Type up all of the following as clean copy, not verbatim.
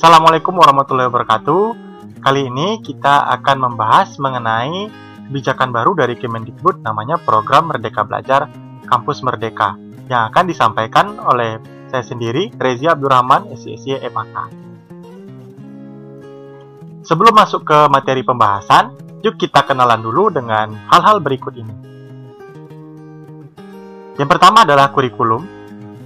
Assalamualaikum warahmatullahi wabarakatuh. Kali ini kita akan membahas mengenai kebijakan baru dari Kemendikbud, namanya Program Merdeka Belajar Kampus Merdeka, yang akan disampaikan oleh saya sendiri, Rezi Abdurrahman, SISY MAK. Sebelum masuk ke materi pembahasan, yuk kita kenalan dulu dengan hal-hal berikut ini. Yang pertama adalah kurikulum,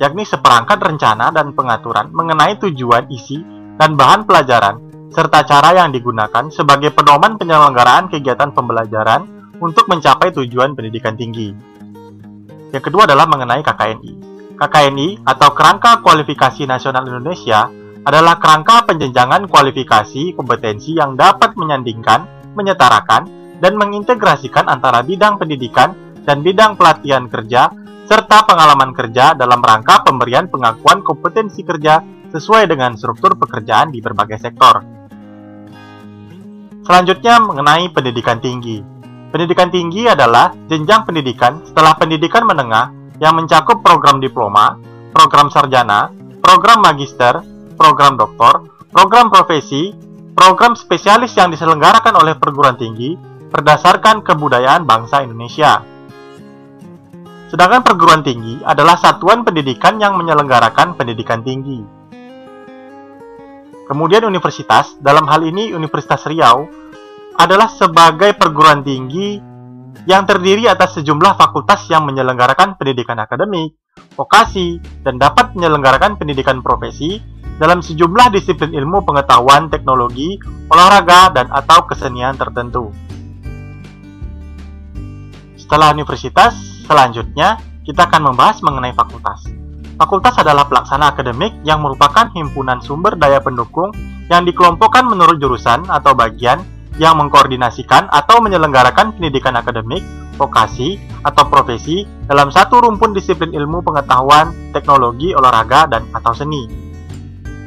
yakni seperangkat rencana dan pengaturan mengenai tujuan, isi, dan bahan pelajaran, serta cara yang digunakan sebagai pedoman penyelenggaraan kegiatan pembelajaran untuk mencapai tujuan pendidikan tinggi. Yang kedua adalah mengenai KKNI. KKNI atau Kerangka Kualifikasi Nasional Indonesia adalah kerangka penjenjangan kualifikasi kompetensi yang dapat menyandingkan, menyetarakan, dan mengintegrasikan antara bidang pendidikan dan bidang pelatihan kerja serta pengalaman kerja dalam rangka pemberian pengakuan kompetensi kerja sesuai dengan struktur pekerjaan di berbagai sektor. Selanjutnya mengenai pendidikan tinggi. Pendidikan tinggi adalah jenjang pendidikan setelah pendidikan menengah yang mencakup program diploma, program sarjana, program magister, program doktor, program profesi, program spesialis yang diselenggarakan oleh perguruan tinggi berdasarkan kebudayaan bangsa Indonesia. Sedangkan perguruan tinggi adalah satuan pendidikan yang menyelenggarakan pendidikan tinggi. Kemudian universitas, dalam hal ini Universitas Riau, adalah sebagai perguruan tinggi yang terdiri atas sejumlah fakultas yang menyelenggarakan pendidikan akademik, vokasi, dan dapat menyelenggarakan pendidikan profesi dalam sejumlah disiplin ilmu pengetahuan, teknologi, olahraga, dan atau kesenian tertentu. Setelah universitas, selanjutnya kita akan membahas mengenai fakultas. Fakultas adalah pelaksana akademik yang merupakan himpunan sumber daya pendukung yang dikelompokkan menurut jurusan atau bagian yang mengkoordinasikan atau menyelenggarakan pendidikan akademik, vokasi, atau profesi dalam satu rumpun disiplin ilmu pengetahuan, teknologi, olahraga, dan atau seni.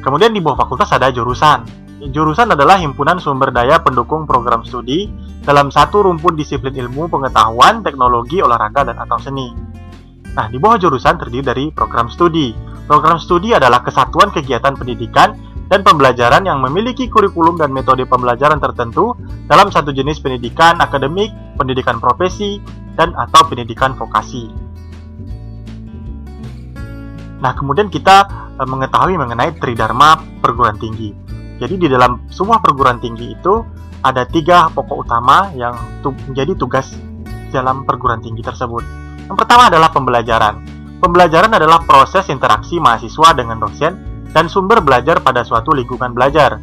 Kemudian di bawah fakultas ada jurusan. Jurusan adalah himpunan sumber daya pendukung program studi dalam satu rumpun disiplin ilmu pengetahuan, teknologi, olahraga, dan atau seni. Nah, di bawah jurusan terdiri dari program studi. Program studi adalah kesatuan kegiatan pendidikan dan pembelajaran yang memiliki kurikulum dan metode pembelajaran tertentu dalam satu jenis pendidikan akademik, pendidikan profesi, dan atau pendidikan vokasi. Nah, kemudian kita mengetahui mengenai tridharma perguruan tinggi. Jadi di dalam semua perguruan tinggi itu ada 3 pokok utama yang menjadi tugas dalam perguruan tinggi tersebut. Yang pertama adalah pembelajaran. Pembelajaran adalah proses interaksi mahasiswa dengan dosen dan sumber belajar pada suatu lingkungan belajar.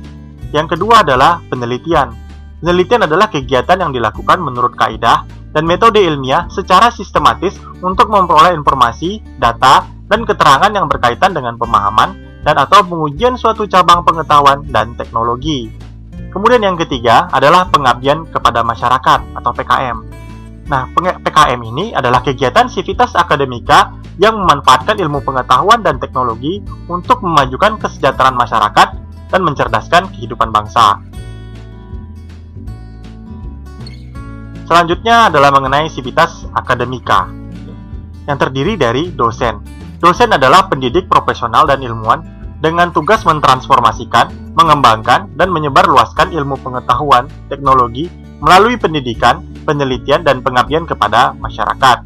Yang kedua adalah penelitian. Penelitian adalah kegiatan yang dilakukan menurut kaidah dan metode ilmiah secara sistematis untuk memperoleh informasi, data, dan keterangan yang berkaitan dengan pemahaman dan atau pengujian suatu cabang pengetahuan dan teknologi. Kemudian yang ketiga adalah pengabdian kepada masyarakat atau PKM. Nah, PKM ini adalah kegiatan sivitas akademika yang memanfaatkan ilmu pengetahuan dan teknologi untuk memajukan kesejahteraan masyarakat dan mencerdaskan kehidupan bangsa. Selanjutnya adalah mengenai sivitas akademika, yang terdiri dari dosen. Dosen adalah pendidik profesional dan ilmuwan dengan tugas mentransformasikan, mengembangkan, dan menyebarluaskan ilmu pengetahuan, teknologi melalui pendidikan, penelitian, dan pengabdian kepada masyarakat.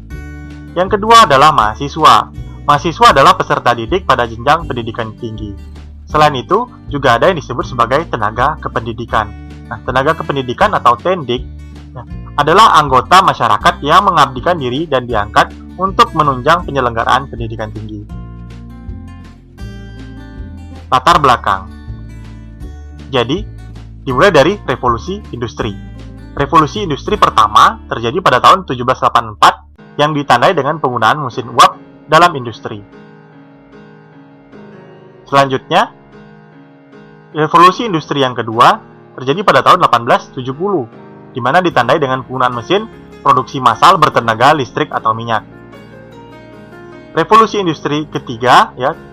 Yang kedua adalah mahasiswa. Mahasiswa adalah peserta didik pada jenjang pendidikan tinggi. Selain itu, juga ada yang disebut sebagai tenaga kependidikan. Nah, tenaga kependidikan atau TENDIK adalah anggota masyarakat yang mengabdikan diri dan diangkat untuk menunjang penyelenggaraan pendidikan tinggi. Latar belakang. Jadi, dimulai dari revolusi industri. Revolusi industri pertama terjadi pada tahun 1784 yang ditandai dengan penggunaan mesin uap dalam industri. Selanjutnya, revolusi industri yang kedua terjadi pada tahun 1870, di mana ditandai dengan penggunaan mesin produksi massal bertenaga listrik atau minyak. Revolusi industri ketiga, 3.0,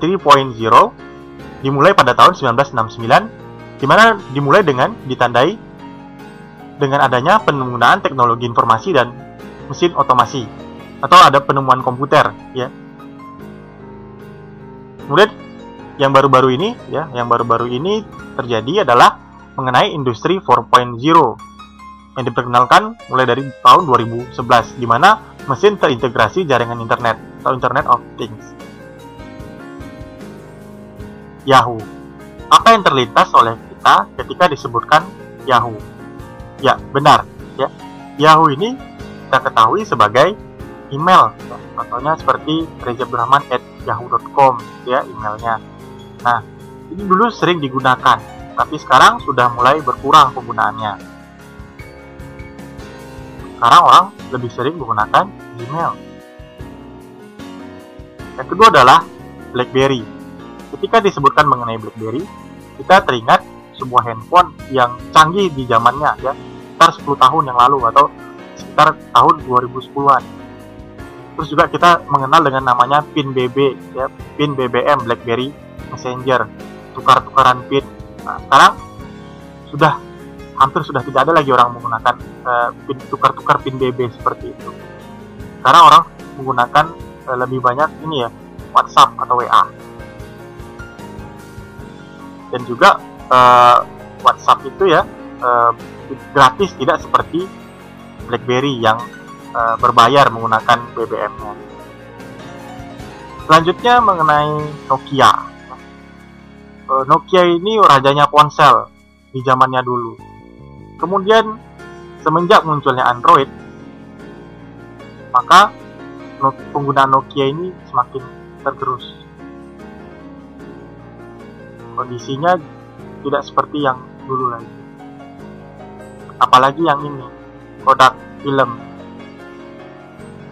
dimulai pada tahun 1969, di mana dimulai dengan ditandai dengan adanya penggunaan teknologi informasi dan mesin otomasi atau ada penemuan komputer, ya. Kemudian Yang baru-baru ini ya, yang baru-baru ini terjadi adalah mengenai industri 4.0 yang diperkenalkan mulai dari tahun 2011, di mana mesin terintegrasi jaringan internet atau Internet of Things. Yahoo. Apa yang terlintas oleh kita ketika disebutkan Yahoo? Ya, benar ya. Yahoo ini kita ketahui sebagai email ya. Contohnya seperti rezabdurrahman@yahoo.com ya emailnya. Nah, ini dulu sering digunakan, tapi sekarang sudah mulai berkurang penggunaannya. Sekarang orang lebih sering menggunakan Gmail. Yang kedua adalah BlackBerry. Ketika disebutkan mengenai BlackBerry, kita teringat sebuah handphone yang canggih di zamannya ya, sekitar 10 tahun yang lalu atau sekitar tahun 2010-an. Terus juga kita mengenal dengan namanya PIN BB ya, PIN BBM, BlackBerry Messenger, tukar-tukaran PIN. Nah, sekarang hampir sudah tidak ada lagi orang menggunakan PIN, tukar-tukar PIN BB seperti itu. Sekarang orang menggunakan lebih banyak ini ya, WhatsApp atau WA. Dan juga WhatsApp itu ya gratis, tidak seperti BlackBerry yang berbayar menggunakan BBM-nya. Selanjutnya mengenai Nokia. Nokia ini rajanya ponsel di zamannya dulu. Kemudian semenjak munculnya Android, maka penggunaan Nokia ini semakin tergerus. Kondisinya tidak seperti yang dulu lagi. Apalagi yang ini, Kodak film.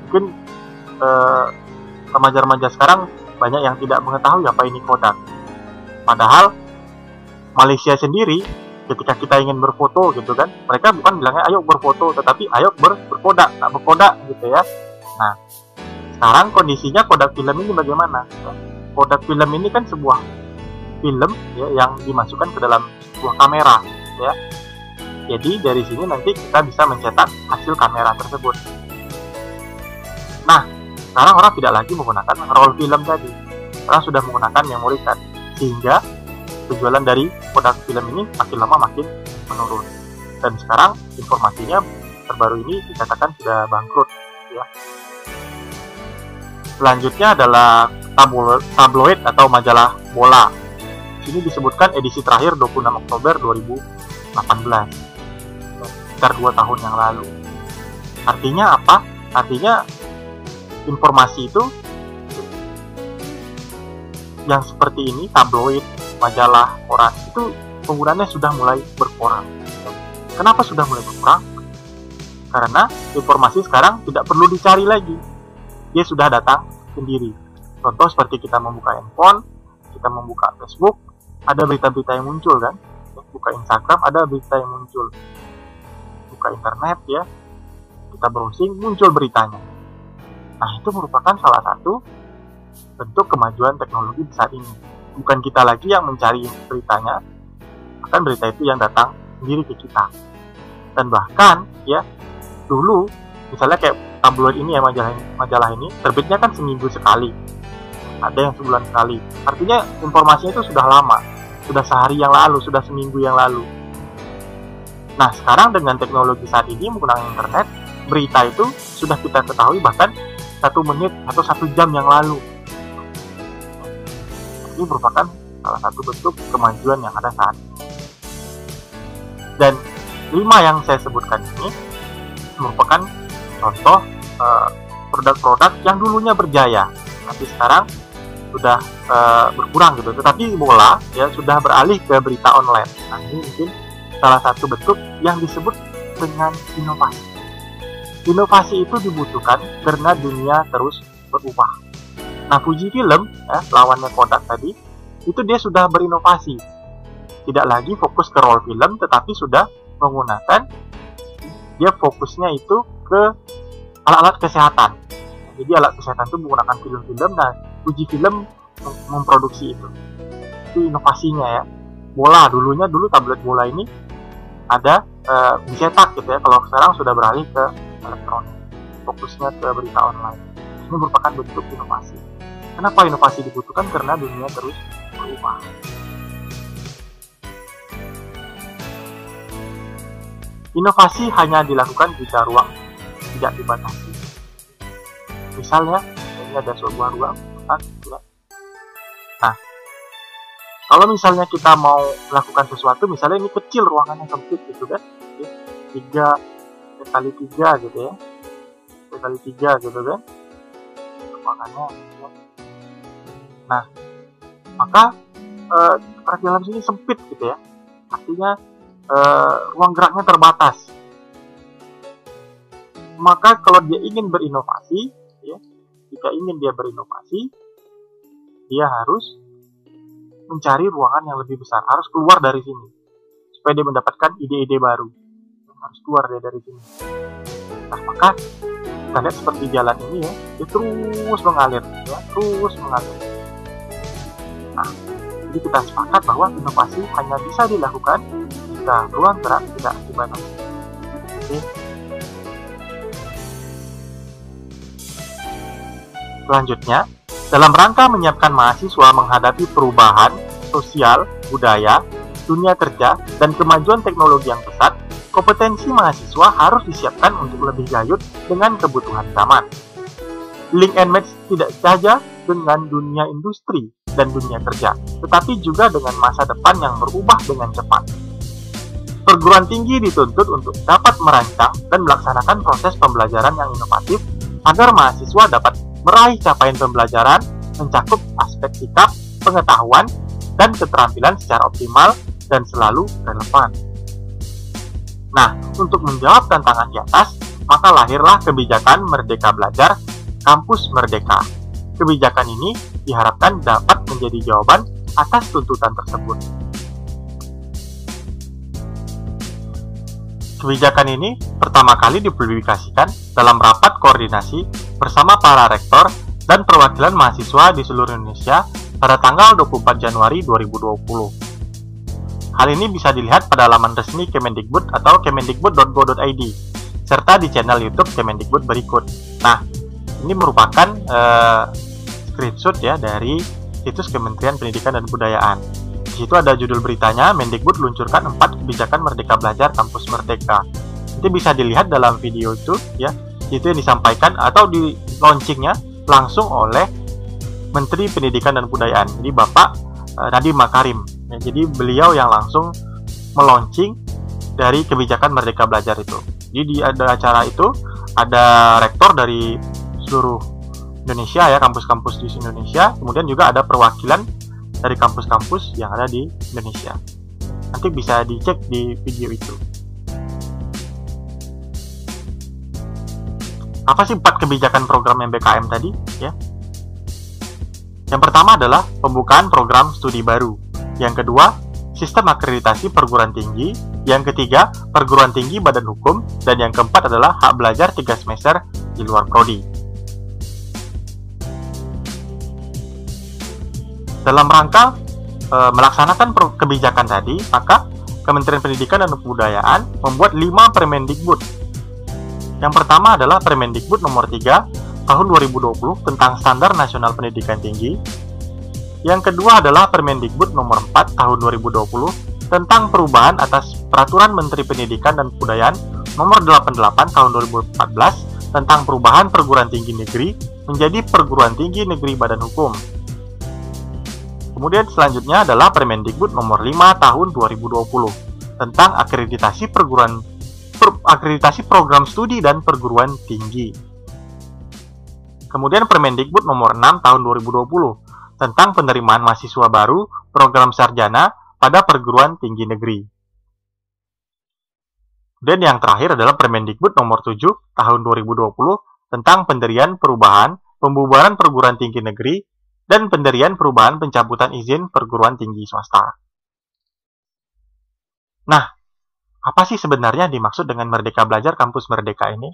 Mungkin remaja-remaja sekarang banyak yang tidak mengetahui apa ini Kodak. Padahal Malaysia sendiri ketika kita ingin berfoto gitu kan, mereka bukan bilangnya ayo berfoto, tetapi ayo berkodak, tak berkodak gitu ya. Nah, sekarang kondisinya Kodak film ini bagaimana? Kodak film ini kan sebuah film ya, yang dimasukkan ke dalam sebuah kamera ya. Jadi dari sini nanti kita bisa mencetak hasil kamera tersebut. Nah, sekarang orang tidak lagi menggunakan roll film tadi. Orang sudah menggunakan memory card, sehingga penjualan dari Kodak film ini makin lama makin menurun. Dan sekarang informasinya terbaru ini dikatakan sudah bangkrut ya. Selanjutnya adalah tabloid atau majalah bola. Ini disebutkan edisi terakhir 26 Oktober 2018, sekitar 2 tahun yang lalu. Artinya apa? Artinya informasi itu yang seperti ini, tabloid, majalah, koran, itu penggunaannya sudah mulai berkurang. Kenapa sudah mulai berkurang? Karena informasi sekarang tidak perlu dicari lagi, dia sudah datang sendiri. Contoh seperti kita membuka handphone, kita membuka Facebook, ada berita-berita yang muncul kan, buka Instagram ada berita yang muncul, buka internet ya, kita browsing muncul beritanya. Nah, itu merupakan salah satu bentuk kemajuan teknologi saat ini. Bukan kita lagi yang mencari beritanya, akan berita itu yang datang sendiri ke kita. Dan bahkan ya, dulu misalnya kayak tabloid ini ya, majalah ini terbitnya kan seminggu sekali, ada yang sebulan sekali. Artinya informasinya itu sudah lama, sudah sehari yang lalu, sudah seminggu yang lalu. Nah, sekarang dengan teknologi saat ini menggunakan internet, berita itu sudah kita ketahui bahkan 1 menit atau 1 jam yang lalu. Ini merupakan salah satu bentuk kemajuan yang ada saat ini. Dan 5 yang saya sebutkan ini merupakan contoh produk-produk yang dulunya berjaya, tapi sekarang sudah berkurang gitu. Tetapi bola ya sudah beralih ke berita online. Nah, ini mungkin salah satu bentuk yang disebut dengan inovasi. Inovasi itu dibutuhkan karena dunia terus berubah. Nah, Fujifilm ya, lawannya Kodak tadi, itu dia sudah berinovasi. Tidak lagi fokus ke roll film, tetapi sudah menggunakan, dia fokusnya itu ke alat-alat kesehatan. Jadi alat kesehatan itu menggunakan film-film, dan Fujifilm memproduksi itu. Itu inovasinya ya. Bola, dulu tablet bola ini ada dicetak gitu ya. Kalau sekarang sudah beralih ke elektronik, fokusnya ke berita online. Ini merupakan bentuk inovasi. Kenapa inovasi dibutuhkan? Karena dunia terus berubah. Inovasi hanya dilakukan jika ruang tidak dibatasi. Misalnya, ini ada sebuah ruang. Nah, kalau misalnya kita mau melakukan sesuatu, misalnya ini kecil ruangannya sempit gitu kan, 3 kali 3 gitu ya, 3 kali 3 gitu kan, ruangannya. Nah, maka di dalam sini sempit gitu ya, artinya ruang geraknya terbatas. Maka kalau dia ingin berinovasi, ya, jika ingin dia berinovasi, dia harus mencari ruangan yang lebih besar, harus keluar dari sini supaya dia mendapatkan ide-ide baru. Harus keluar dari sini. Nah, maka kita lihat seperti jalan ini ya, dia terus mengalir, ya, terus mengalir. Nah, jadi kita sepakat bahwa inovasi hanya bisa dilakukan jika ruang gerak tidak dibatasi. Oke. Selanjutnya, dalam rangka menyiapkan mahasiswa menghadapi perubahan sosial, budaya, dunia kerja, dan kemajuan teknologi yang pesat, kompetensi mahasiswa harus disiapkan untuk lebih gayut dengan kebutuhan zaman. Link and match tidak saja dengan dunia industri dan dunia kerja, tetapi juga dengan masa depan yang berubah dengan cepat. Perguruan tinggi dituntut untuk dapat merancang dan melaksanakan proses pembelajaran yang inovatif agar mahasiswa dapat meraih capaian pembelajaran mencakup aspek sikap, pengetahuan, dan keterampilan secara optimal dan selalu relevan. Nah, untuk menjawab tantangan di atas, maka lahirlah kebijakan Merdeka Belajar Kampus Merdeka. Kebijakan ini diharapkan dapat menjadi jawaban atas tuntutan tersebut. Kebijakan ini pertama kali dipublikasikan dalam rapat koordinasi bersama para rektor dan perwakilan mahasiswa di seluruh Indonesia pada tanggal 24 Januari 2020. Hal ini bisa dilihat pada laman resmi Kemendikbud atau kemendikbud.go.id, serta di channel YouTube Kemendikbud berikut. Nah, ini merupakan screenshot ya dari situs Kementerian Pendidikan dan Kebudayaan. Di situ ada judul beritanya, Mendikbud luncurkan 4 kebijakan Merdeka Belajar Kampus Merdeka. Nanti bisa dilihat dalam video itu ya, itu yang disampaikan atau di launchingnya langsung oleh Menteri Pendidikan dan Kebudayaan, jadi Bapak Nadiem Makarim. Ya, jadi beliau yang langsung meluncing dari kebijakan Merdeka Belajar itu. Jadi di acara itu ada rektor dari seluruh Indonesia ya, kampus-kampus di Indonesia, kemudian juga ada perwakilan dari kampus-kampus yang ada di Indonesia. Nanti bisa dicek di video itu. Apa sih 4 kebijakan program MBKM tadi ya? Yang pertama adalah pembukaan program studi baru. Yang kedua, sistem akreditasi perguruan tinggi. Yang ketiga, perguruan tinggi badan hukum. Dan yang keempat adalah hak belajar 3 semester di luar prodi. Dalam rangka melaksanakan kebijakan tadi, maka Kementerian Pendidikan dan Kebudayaan membuat 5 Permendikbud. Yang pertama adalah Permendikbud nomor 3 tahun 2020 tentang Standar Nasional Pendidikan Tinggi. Yang kedua adalah Permendikbud nomor 4 tahun 2020 tentang perubahan atas Peraturan Menteri Pendidikan dan Kebudayaan nomor 88 tahun 2014 tentang perubahan perguruan tinggi negeri menjadi perguruan tinggi negeri badan hukum. Kemudian selanjutnya adalah Permendikbud nomor 5 tahun 2020 tentang akreditasi program studi dan perguruan tinggi. Kemudian Permendikbud nomor 6 tahun 2020 tentang penerimaan mahasiswa baru program sarjana pada perguruan tinggi negeri. Dan yang terakhir adalah Permendikbud nomor 7 tahun 2020 tentang pendirian perubahan pembubaran perguruan tinggi negeri dan pendirian perubahan pencabutan izin perguruan tinggi swasta. Nah, apa sih sebenarnya dimaksud dengan Merdeka Belajar Kampus Merdeka ini?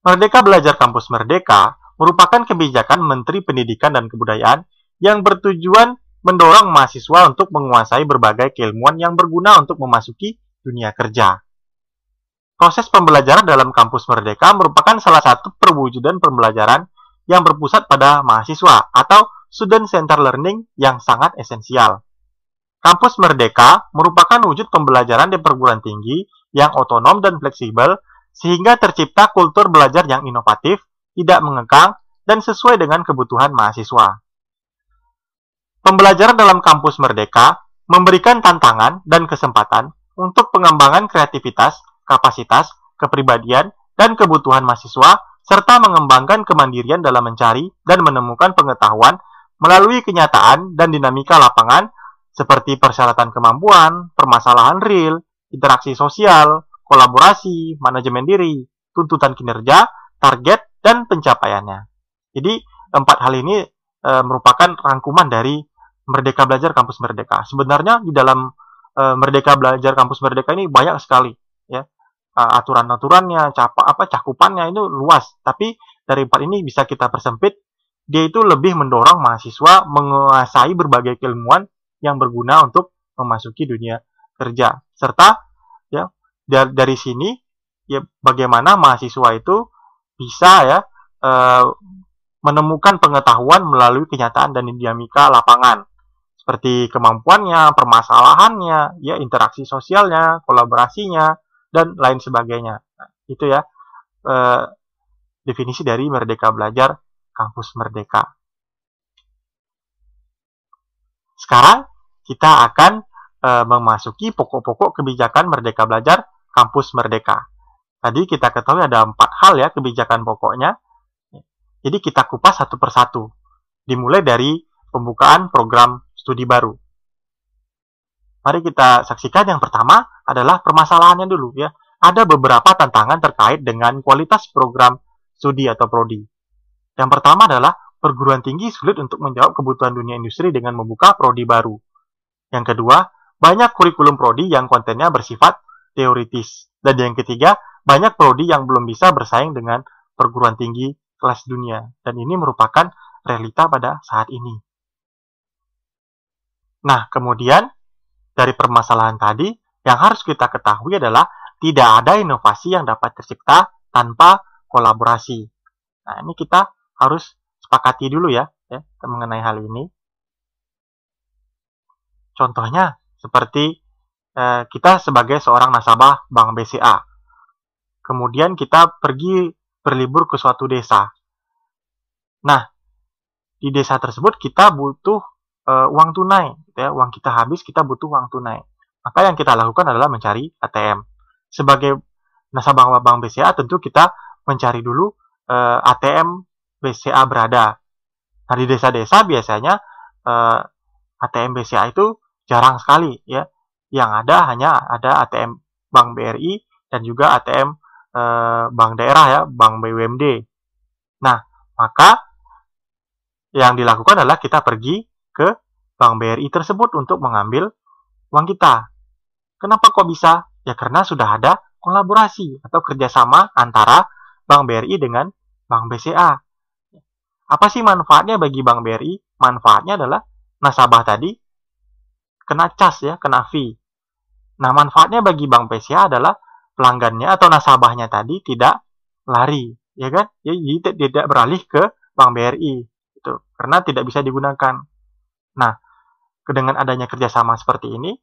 Merdeka Belajar Kampus Merdeka merupakan kebijakan Menteri Pendidikan dan Kebudayaan yang bertujuan mendorong mahasiswa untuk menguasai berbagai keilmuan yang berguna untuk memasuki dunia kerja. Proses pembelajaran dalam Kampus Merdeka merupakan salah satu perwujudan pembelajaran yang berpusat pada mahasiswa atau student center learning yang sangat esensial. Kampus Merdeka merupakan wujud pembelajaran di perguruan tinggi yang otonom dan fleksibel, sehingga tercipta kultur belajar yang inovatif, tidak mengekang, dan sesuai dengan kebutuhan mahasiswa. Pembelajaran dalam kampus Merdeka memberikan tantangan dan kesempatan untuk pengembangan kreativitas, kapasitas, kepribadian, dan kebutuhan mahasiswa, serta mengembangkan kemandirian dalam mencari dan menemukan pengetahuan melalui kenyataan dan dinamika lapangan, seperti persyaratan kemampuan, permasalahan real, interaksi sosial, kolaborasi, manajemen diri, tuntutan kinerja, target, dan pencapaiannya. Jadi, 4 hal ini merupakan rangkuman dari Merdeka Belajar Kampus Merdeka. Sebenarnya di dalam Merdeka Belajar Kampus Merdeka ini banyak sekali, ya, aturan-aturannya, cakupannya itu luas. Tapi dari 4 ini bisa kita persempit, dia itu lebih mendorong mahasiswa menguasai berbagai keilmuan yang berguna untuk memasuki dunia kerja, serta ya dari sini ya bagaimana mahasiswa itu bisa ya menemukan pengetahuan melalui kenyataan dan dinamika lapangan, seperti kemampuannya, permasalahannya, ya interaksi sosialnya, kolaborasinya, dan lain sebagainya. Nah, itu ya definisi dari Merdeka Belajar Kampus Merdeka. Sekarang kita akan memasuki pokok-pokok kebijakan Merdeka Belajar Kampus Merdeka. Tadi kita ketahui ada 4 hal ya kebijakan pokoknya. Jadi kita kupas satu persatu. Dimulai dari pembukaan program studi baru. Mari kita saksikan yang pertama adalah permasalahannya dulu ya. Ada beberapa tantangan terkait dengan kualitas program studi atau prodi. Yang pertama adalah perguruan tinggi sulit untuk menjawab kebutuhan dunia industri dengan membuka prodi baru. Yang kedua, banyak kurikulum prodi yang kontennya bersifat teoritis. Dan yang ketiga, banyak prodi yang belum bisa bersaing dengan perguruan tinggi kelas dunia. Dan ini merupakan realita pada saat ini. Nah, kemudian dari permasalahan tadi, yang harus kita ketahui adalah tidak ada inovasi yang dapat tercipta tanpa kolaborasi. Nah, ini kita harus sepakati dulu ya mengenai hal ini. Contohnya seperti kita sebagai seorang nasabah Bank BCA. Kemudian kita pergi berlibur ke suatu desa. Nah, di desa tersebut kita butuh uang tunai, ya, uang kita habis, kita butuh uang tunai. Maka yang kita lakukan adalah mencari ATM. Sebagai nasabah Bank BCA tentu kita mencari dulu ATM BCA berada. Nah, di desa-desa biasanya ATM BCA itu jarang sekali ya. Yang ada hanya ada ATM Bank BRI dan juga ATM bank daerah ya, Bank BUMD. Nah, maka yang dilakukan adalah kita pergi ke Bank BRI tersebut untuk mengambil uang kita. Kenapa kok bisa? Ya karena sudah ada kolaborasi atau kerjasama antara Bank BRI dengan Bank BCA. Apa sih manfaatnya bagi Bank BRI? Manfaatnya adalah nasabah tadi kena cas ya, kena fee. Nah, manfaatnya bagi Bank BCA adalah pelanggannya atau nasabahnya tadi tidak lari, ya kan? Jadi tidak beralih ke Bank BRI, itu karena tidak bisa digunakan. Nah, dengan adanya kerjasama seperti ini,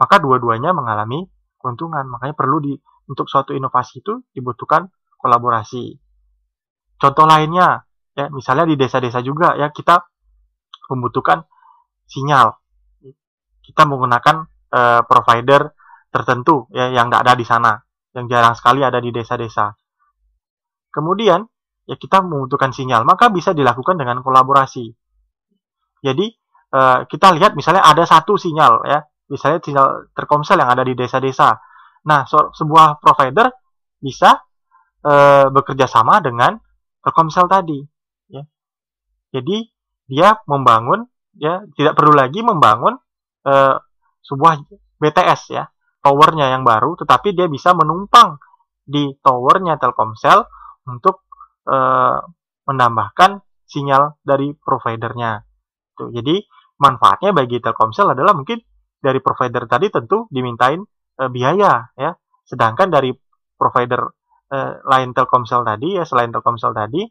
maka dua-duanya mengalami keuntungan. Makanya perlu untuk suatu inovasi itu dibutuhkan kolaborasi. Contoh lainnya, ya misalnya di desa-desa juga ya kita membutuhkan sinyal. Kita menggunakan provider tertentu ya yang tidak ada di sana, yang jarang sekali ada di desa-desa. Kemudian ya kita membutuhkan sinyal, maka bisa dilakukan dengan kolaborasi. Jadi kita lihat misalnya ada satu sinyal ya, misalnya sinyal Telkomsel yang ada di desa-desa. Nah, sebuah provider bisa bekerja sama dengan Telkomsel tadi. Ya. Jadi dia membangun ya tidak perlu lagi membangun sebuah BTS ya, towernya yang baru, tetapi dia bisa menumpang di towernya Telkomsel untuk menambahkan sinyal dari providernya. Tuh, jadi manfaatnya bagi Telkomsel adalah mungkin dari provider tadi tentu dimintain biaya ya, sedangkan dari provider lain Telkomsel tadi ya, selain Telkomsel tadi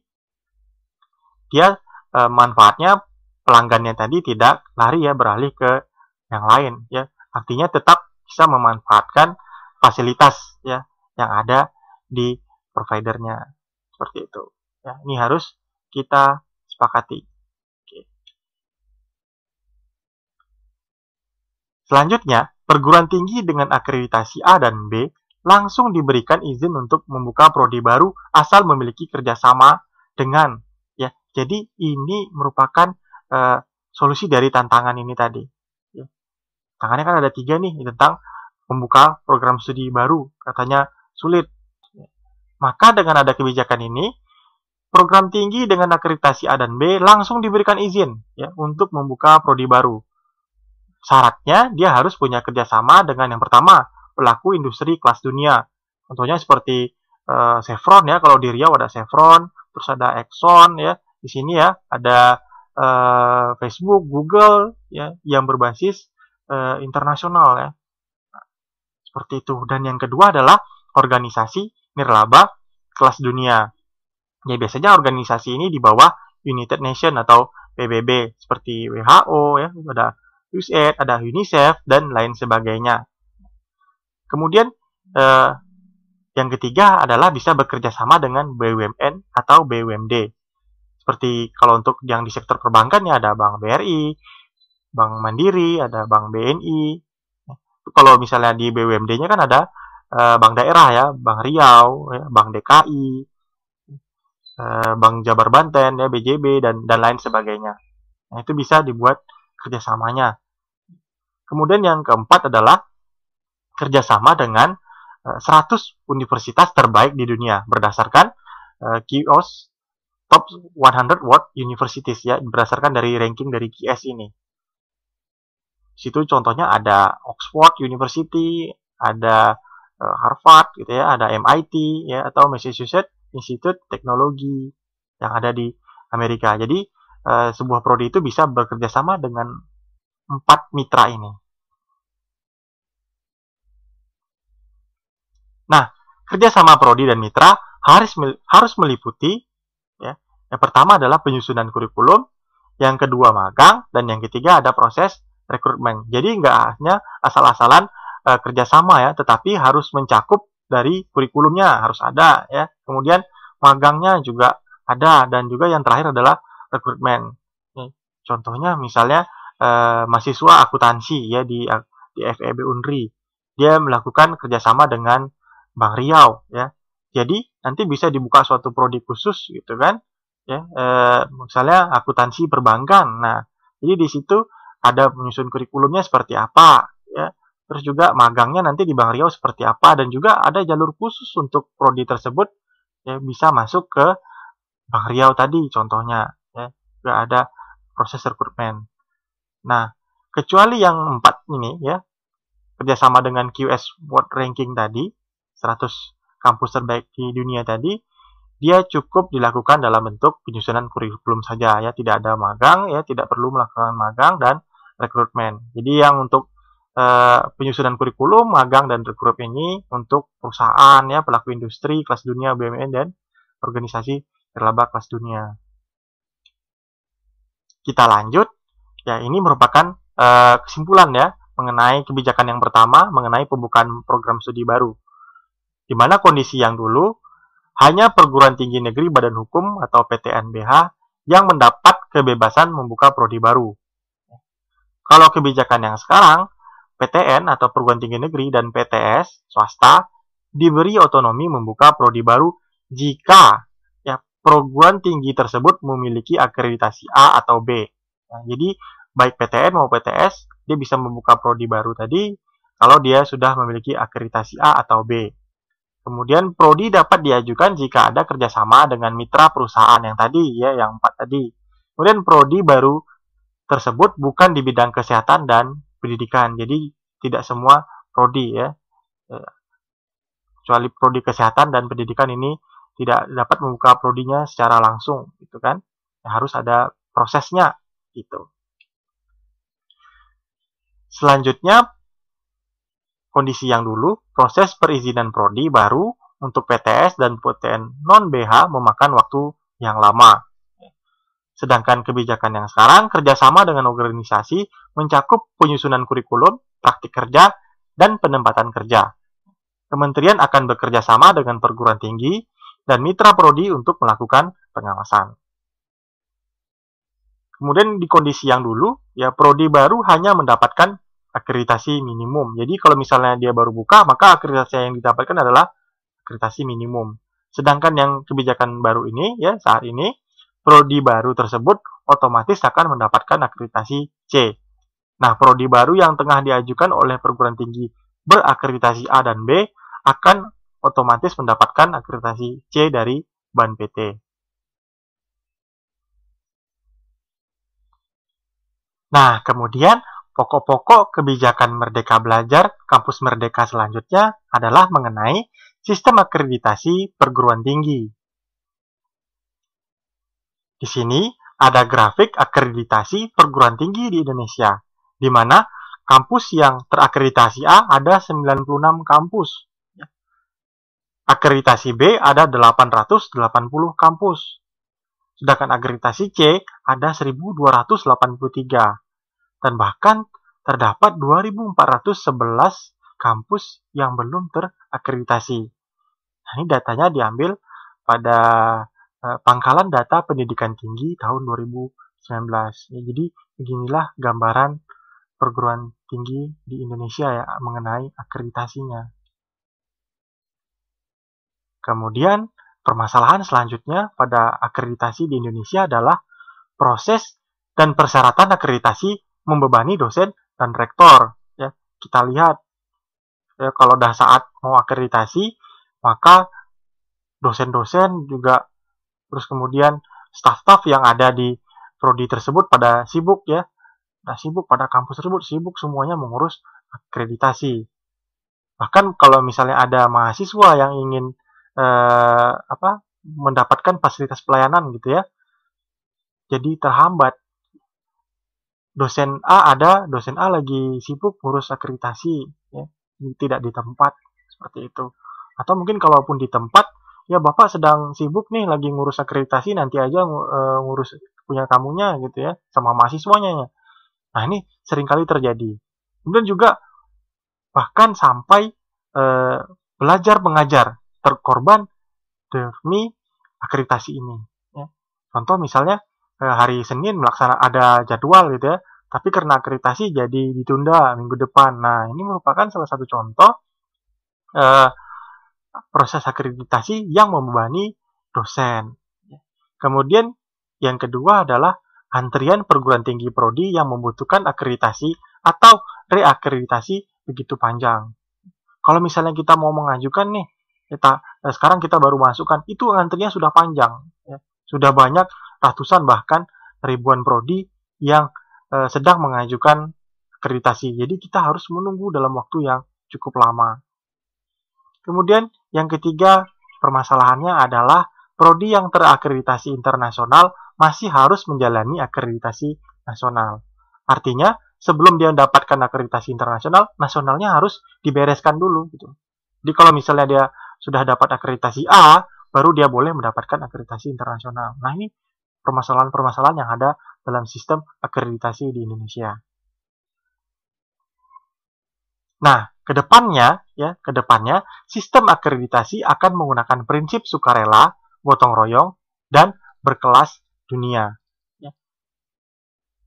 dia manfaatnya pelanggannya tadi tidak lari ya beralih ke yang lain ya. Artinya tetap bisa memanfaatkan fasilitas ya yang ada di providernya. Seperti itu. Ya, ini harus kita sepakati. Oke. Selanjutnya, perguruan tinggi dengan akreditasi A dan B langsung diberikan izin untuk membuka prodi baru asal memiliki kerjasama dengan ya. Jadi ini merupakan solusi dari tantangan ini tadi. Ya. Tantangannya kan ada 3 nih tentang membuka program studi baru, katanya sulit. Maka dengan ada kebijakan ini, program tinggi dengan akreditasi A dan B langsung diberikan izin ya untuk membuka prodi baru. Syaratnya dia harus punya kerjasama dengan yang pertama pelaku industri kelas dunia. Contohnya seperti Chevron ya, kalau di Riau ada Chevron, terus ada Exxon ya, di sini ya ada Facebook, Google ya yang berbasis internasional ya. Seperti itu. Dan yang kedua adalah organisasi nirlaba kelas dunia. Ya biasanya organisasi ini di bawah United Nations atau PBB seperti WHO ya, ada USAID, ada UNICEF dan lain sebagainya. Kemudian yang ketiga adalah bisa bekerja sama dengan BUMN atau BUMD. Seperti kalau untuk yang di sektor perbankan ya ada Bank BRI, Bank Mandiri, ada Bank BNI. Kalau misalnya di BUMD-nya kan ada bank daerah ya, Bank Riau, ya, Bank DKI, Bank Jabar Banten, ya, BJB dan lain sebagainya. Nah, itu bisa dibuat kerjasamanya. Kemudian yang keempat adalah kerjasama dengan 100 universitas terbaik di dunia berdasarkan QS Top 100 World Universities ya, berdasarkan dari ranking dari QS ini. Situ contohnya ada Oxford University, ada Harvard gitu ya, ada MIT ya atau Massachusetts Institute Teknologi yang ada di Amerika. Jadi sebuah prodi itu bisa bekerja sama dengan 4 mitra ini. Nah, kerjasama prodi dan mitra harus meliputi ya. Yang pertama adalah penyusunan kurikulum, yang kedua magang, dan yang ketiga ada proses rekrutmen. Jadi nggak hanya asal-asalan kerjasama ya, tetapi harus mencakup dari kurikulumnya harus ada ya. Kemudian magangnya juga ada dan juga yang terakhir adalah rekrutmen. Contohnya misalnya mahasiswa akuntansi ya di FEB Unri, dia melakukan kerjasama dengan Bank Riau ya. Jadi nanti bisa dibuka suatu prodi khusus gitu kan ya, misalnya akuntansi perbankan. Nah, jadi di situ ada menyusun kurikulumnya seperti apa ya. Terus juga magangnya nanti di Bank Riau seperti apa dan juga ada jalur khusus untuk prodi tersebut ya, bisa masuk ke Bank Riau tadi contohnya ya. Juga ada proses rekrutmen. Nah, kecuali yang 4 ini ya, kerjasama dengan QS World Ranking tadi, 100 kampus terbaik di dunia tadi, dia cukup dilakukan dalam bentuk penyusunan kurikulum saja ya, tidak ada magang ya, tidak perlu melakukan magang dan rekrutmen. Jadi yang untuk penyusunan kurikulum, magang dan rekrutmen ini untuk perusahaan ya, pelaku industri kelas dunia, BUMN dan organisasi nirlaba kelas dunia. Kita lanjut. Ya, ini merupakan kesimpulan ya mengenai kebijakan yang pertama mengenai pembukaan program studi baru. Di mana kondisi yang dulu hanya perguruan tinggi negeri badan hukum atau PTNBH yang mendapat kebebasan membuka prodi baru. Kalau kebijakan yang sekarang, PTN atau perguruan tinggi negeri dan PTS swasta diberi otonomi membuka prodi baru jika ya perguruan tinggi tersebut memiliki akreditasi A atau B. Nah, jadi baik PTN maupun PTS dia bisa membuka prodi baru tadi kalau dia sudah memiliki akreditasi A atau B. Kemudian prodi dapat diajukan jika ada kerjasama dengan mitra perusahaan yang tadi ya, yang 4 tadi. Kemudian prodi baru tersebut bukan di bidang kesehatan dan pendidikan. Jadi tidak semua prodi ya. Kecuali prodi kesehatan dan pendidikan ini tidak dapat membuka prodinya secara langsung gitu kan. Ya, harus ada prosesnya gitu. Selanjutnya kondisi yang dulu, proses perizinan prodi baru untuk PTS dan PTN non-BH memakan waktu yang lama. Sedangkan kebijakan yang sekarang kerjasama dengan organisasi mencakup penyusunan kurikulum, praktik kerja, dan penempatan kerja. Kementerian akan bekerja sama dengan perguruan tinggi dan mitra prodi untuk melakukan pengawasan. Kemudian di kondisi yang dulu, ya prodi baru hanya mendapatkan akreditasi minimum. Jadi kalau misalnya dia baru buka, maka akreditasi yang didapatkan adalah akreditasi minimum. Sedangkan yang kebijakan baru ini, ya saat ini, prodi baru tersebut otomatis akan mendapatkan akreditasi C. Nah, prodi baru yang tengah diajukan oleh perguruan tinggi berakreditasi A dan B akan otomatis mendapatkan akreditasi C dari BAN PT. Nah, kemudian pokok-pokok kebijakan Merdeka Belajar Kampus Merdeka selanjutnya adalah mengenai sistem akreditasi perguruan tinggi. Di sini ada grafik akreditasi perguruan tinggi di Indonesia, di mana kampus yang terakreditasi A ada 96 kampus. Akreditasi B ada 880 kampus. Sedangkan akreditasi C ada 1283. Dan bahkan terdapat 2411 kampus yang belum terakreditasi. Nah, ini datanya diambil pada Pangkalan Data Pendidikan Tinggi tahun 2019. Ya, jadi beginilah gambaran perguruan tinggi di Indonesia ya mengenai akreditasinya. Kemudian permasalahan selanjutnya pada akreditasi di Indonesia adalah proses dan persyaratan akreditasi membebani dosen dan rektor. Ya, kita lihat ya, kalau dah saat mau akreditasi, maka dosen-dosen juga terus kemudian staf-staf yang ada di prodi tersebut pada sibuk ya, sibuk pada kampus tersebut, sibuk semuanya mengurus akreditasi. Bahkan kalau misalnya ada mahasiswa yang ingin mendapatkan fasilitas pelayanan gitu ya, jadi terhambat. Dosen A lagi sibuk ngurus akreditasi, ya, tidak di tempat seperti itu. Atau mungkin kalaupun di tempat, ya Bapak sedang sibuk nih lagi ngurus akreditasi, nanti aja ngurus punya kamunya gitu ya, sama mahasiswanya ya. Nah ini seringkali terjadi. Kemudian juga bahkan sampai belajar mengajar terkorban demi akreditasi ini. Ya. Contoh misalnya hari Senin ada jadwal gitu ya, tapi karena akreditasi jadi ditunda minggu depan. Nah ini merupakan salah satu contoh proses akreditasi yang membebani dosen. Kemudian yang kedua adalah antrian perguruan tinggi prodi yang membutuhkan akreditasi atau reakreditasi begitu panjang. Kalau misalnya kita mau mengajukan nih, sekarang kita baru masukkan, itu antrinya sudah panjang. Ya. Sudah banyak ratusan bahkan ribuan prodi yang sedang mengajukan akreditasi. Jadi kita harus menunggu dalam waktu yang cukup lama. Kemudian yang ketiga permasalahannya adalah prodi yang terakreditasi internasional masih harus menjalani akreditasi nasional. Artinya sebelum dia mendapatkan akreditasi internasional, nasionalnya harus dibereskan dulu gitu. Jadi kalau misalnya dia sudah dapat akreditasi A, baru dia boleh mendapatkan akreditasi internasional. Nah, ini permasalahan-permasalahan yang ada dalam sistem akreditasi di Indonesia. Nah, kedepannya sistem akreditasi akan menggunakan prinsip sukarela, gotong royong, dan berkelas dunia.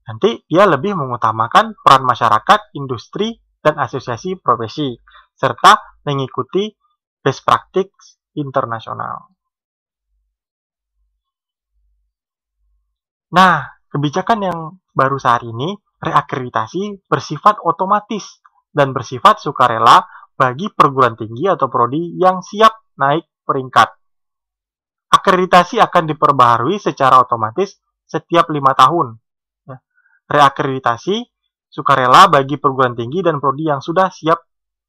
Nanti dia lebih mengutamakan peran masyarakat, industri, dan asosiasi profesi, serta mengikuti best practice internasional. Nah, kebijakan yang baru saat ini, reakreditasi bersifat otomatis dan bersifat sukarela bagi perguruan tinggi atau prodi yang siap naik peringkat. Akreditasi akan diperbaharui secara otomatis setiap 5 tahun. Reakreditasi sukarela bagi perguruan tinggi dan prodi yang sudah siap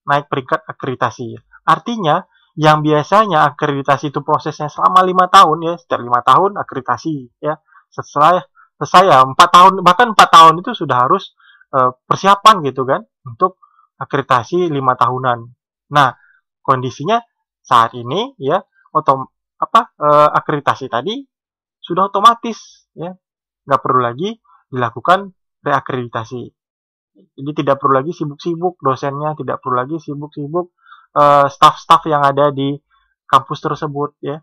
naik peringkat akreditasi. Artinya, yang biasanya akreditasi itu prosesnya selama 5 tahun ya, setiap 5 tahun akreditasi ya. Selesai ya 4 tahun, bahkan 4 tahun itu sudah harus persiapan gitu kan untuk akreditasi 5 tahunan. Nah, kondisinya saat ini ya akreditasi tadi sudah otomatis ya. nggak perlu lagi dilakukan reakreditasi. Jadi tidak perlu lagi sibuk-sibuk dosennya, tidak perlu lagi sibuk-sibuk staf-staf yang ada di kampus tersebut ya,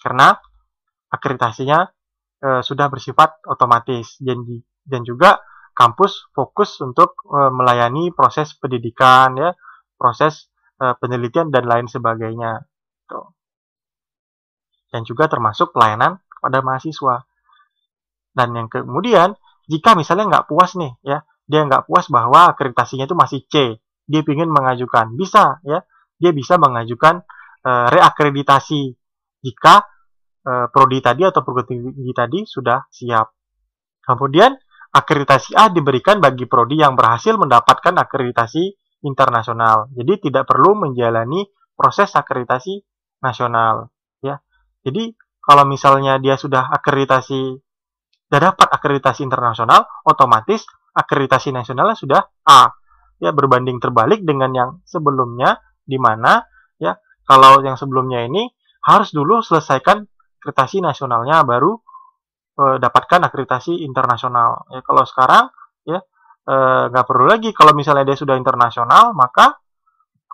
karena akreditasinya sudah bersifat otomatis dan juga kampus fokus untuk melayani proses pendidikan ya, proses penelitian dan lain sebagainya. Tuh. Dan juga termasuk pelayanan kepada mahasiswa. Dan yang kemudian, jika misalnya nggak puas nih ya, dia nggak puas bahwa akreditasinya itu masih C, dia ingin mengajukan, bisa ya, dia bisa mengajukan reakreditasi jika prodi tadi atau perguruan tinggi tadi sudah siap. Kemudian akreditasi A diberikan bagi prodi yang berhasil mendapatkan akreditasi internasional. Jadi tidak perlu menjalani proses akreditasi nasional ya. Jadi kalau misalnya dia sudah dapat akreditasi internasional, otomatis akreditasi nasionalnya sudah A. Ya, berbanding terbalik dengan yang sebelumnya, di mana ya kalau yang sebelumnya ini harus dulu selesaikan akreditasi nasionalnya baru dapatkan akreditasi internasional. Ya, kalau sekarang ya nggak perlu lagi, kalau misalnya dia sudah internasional maka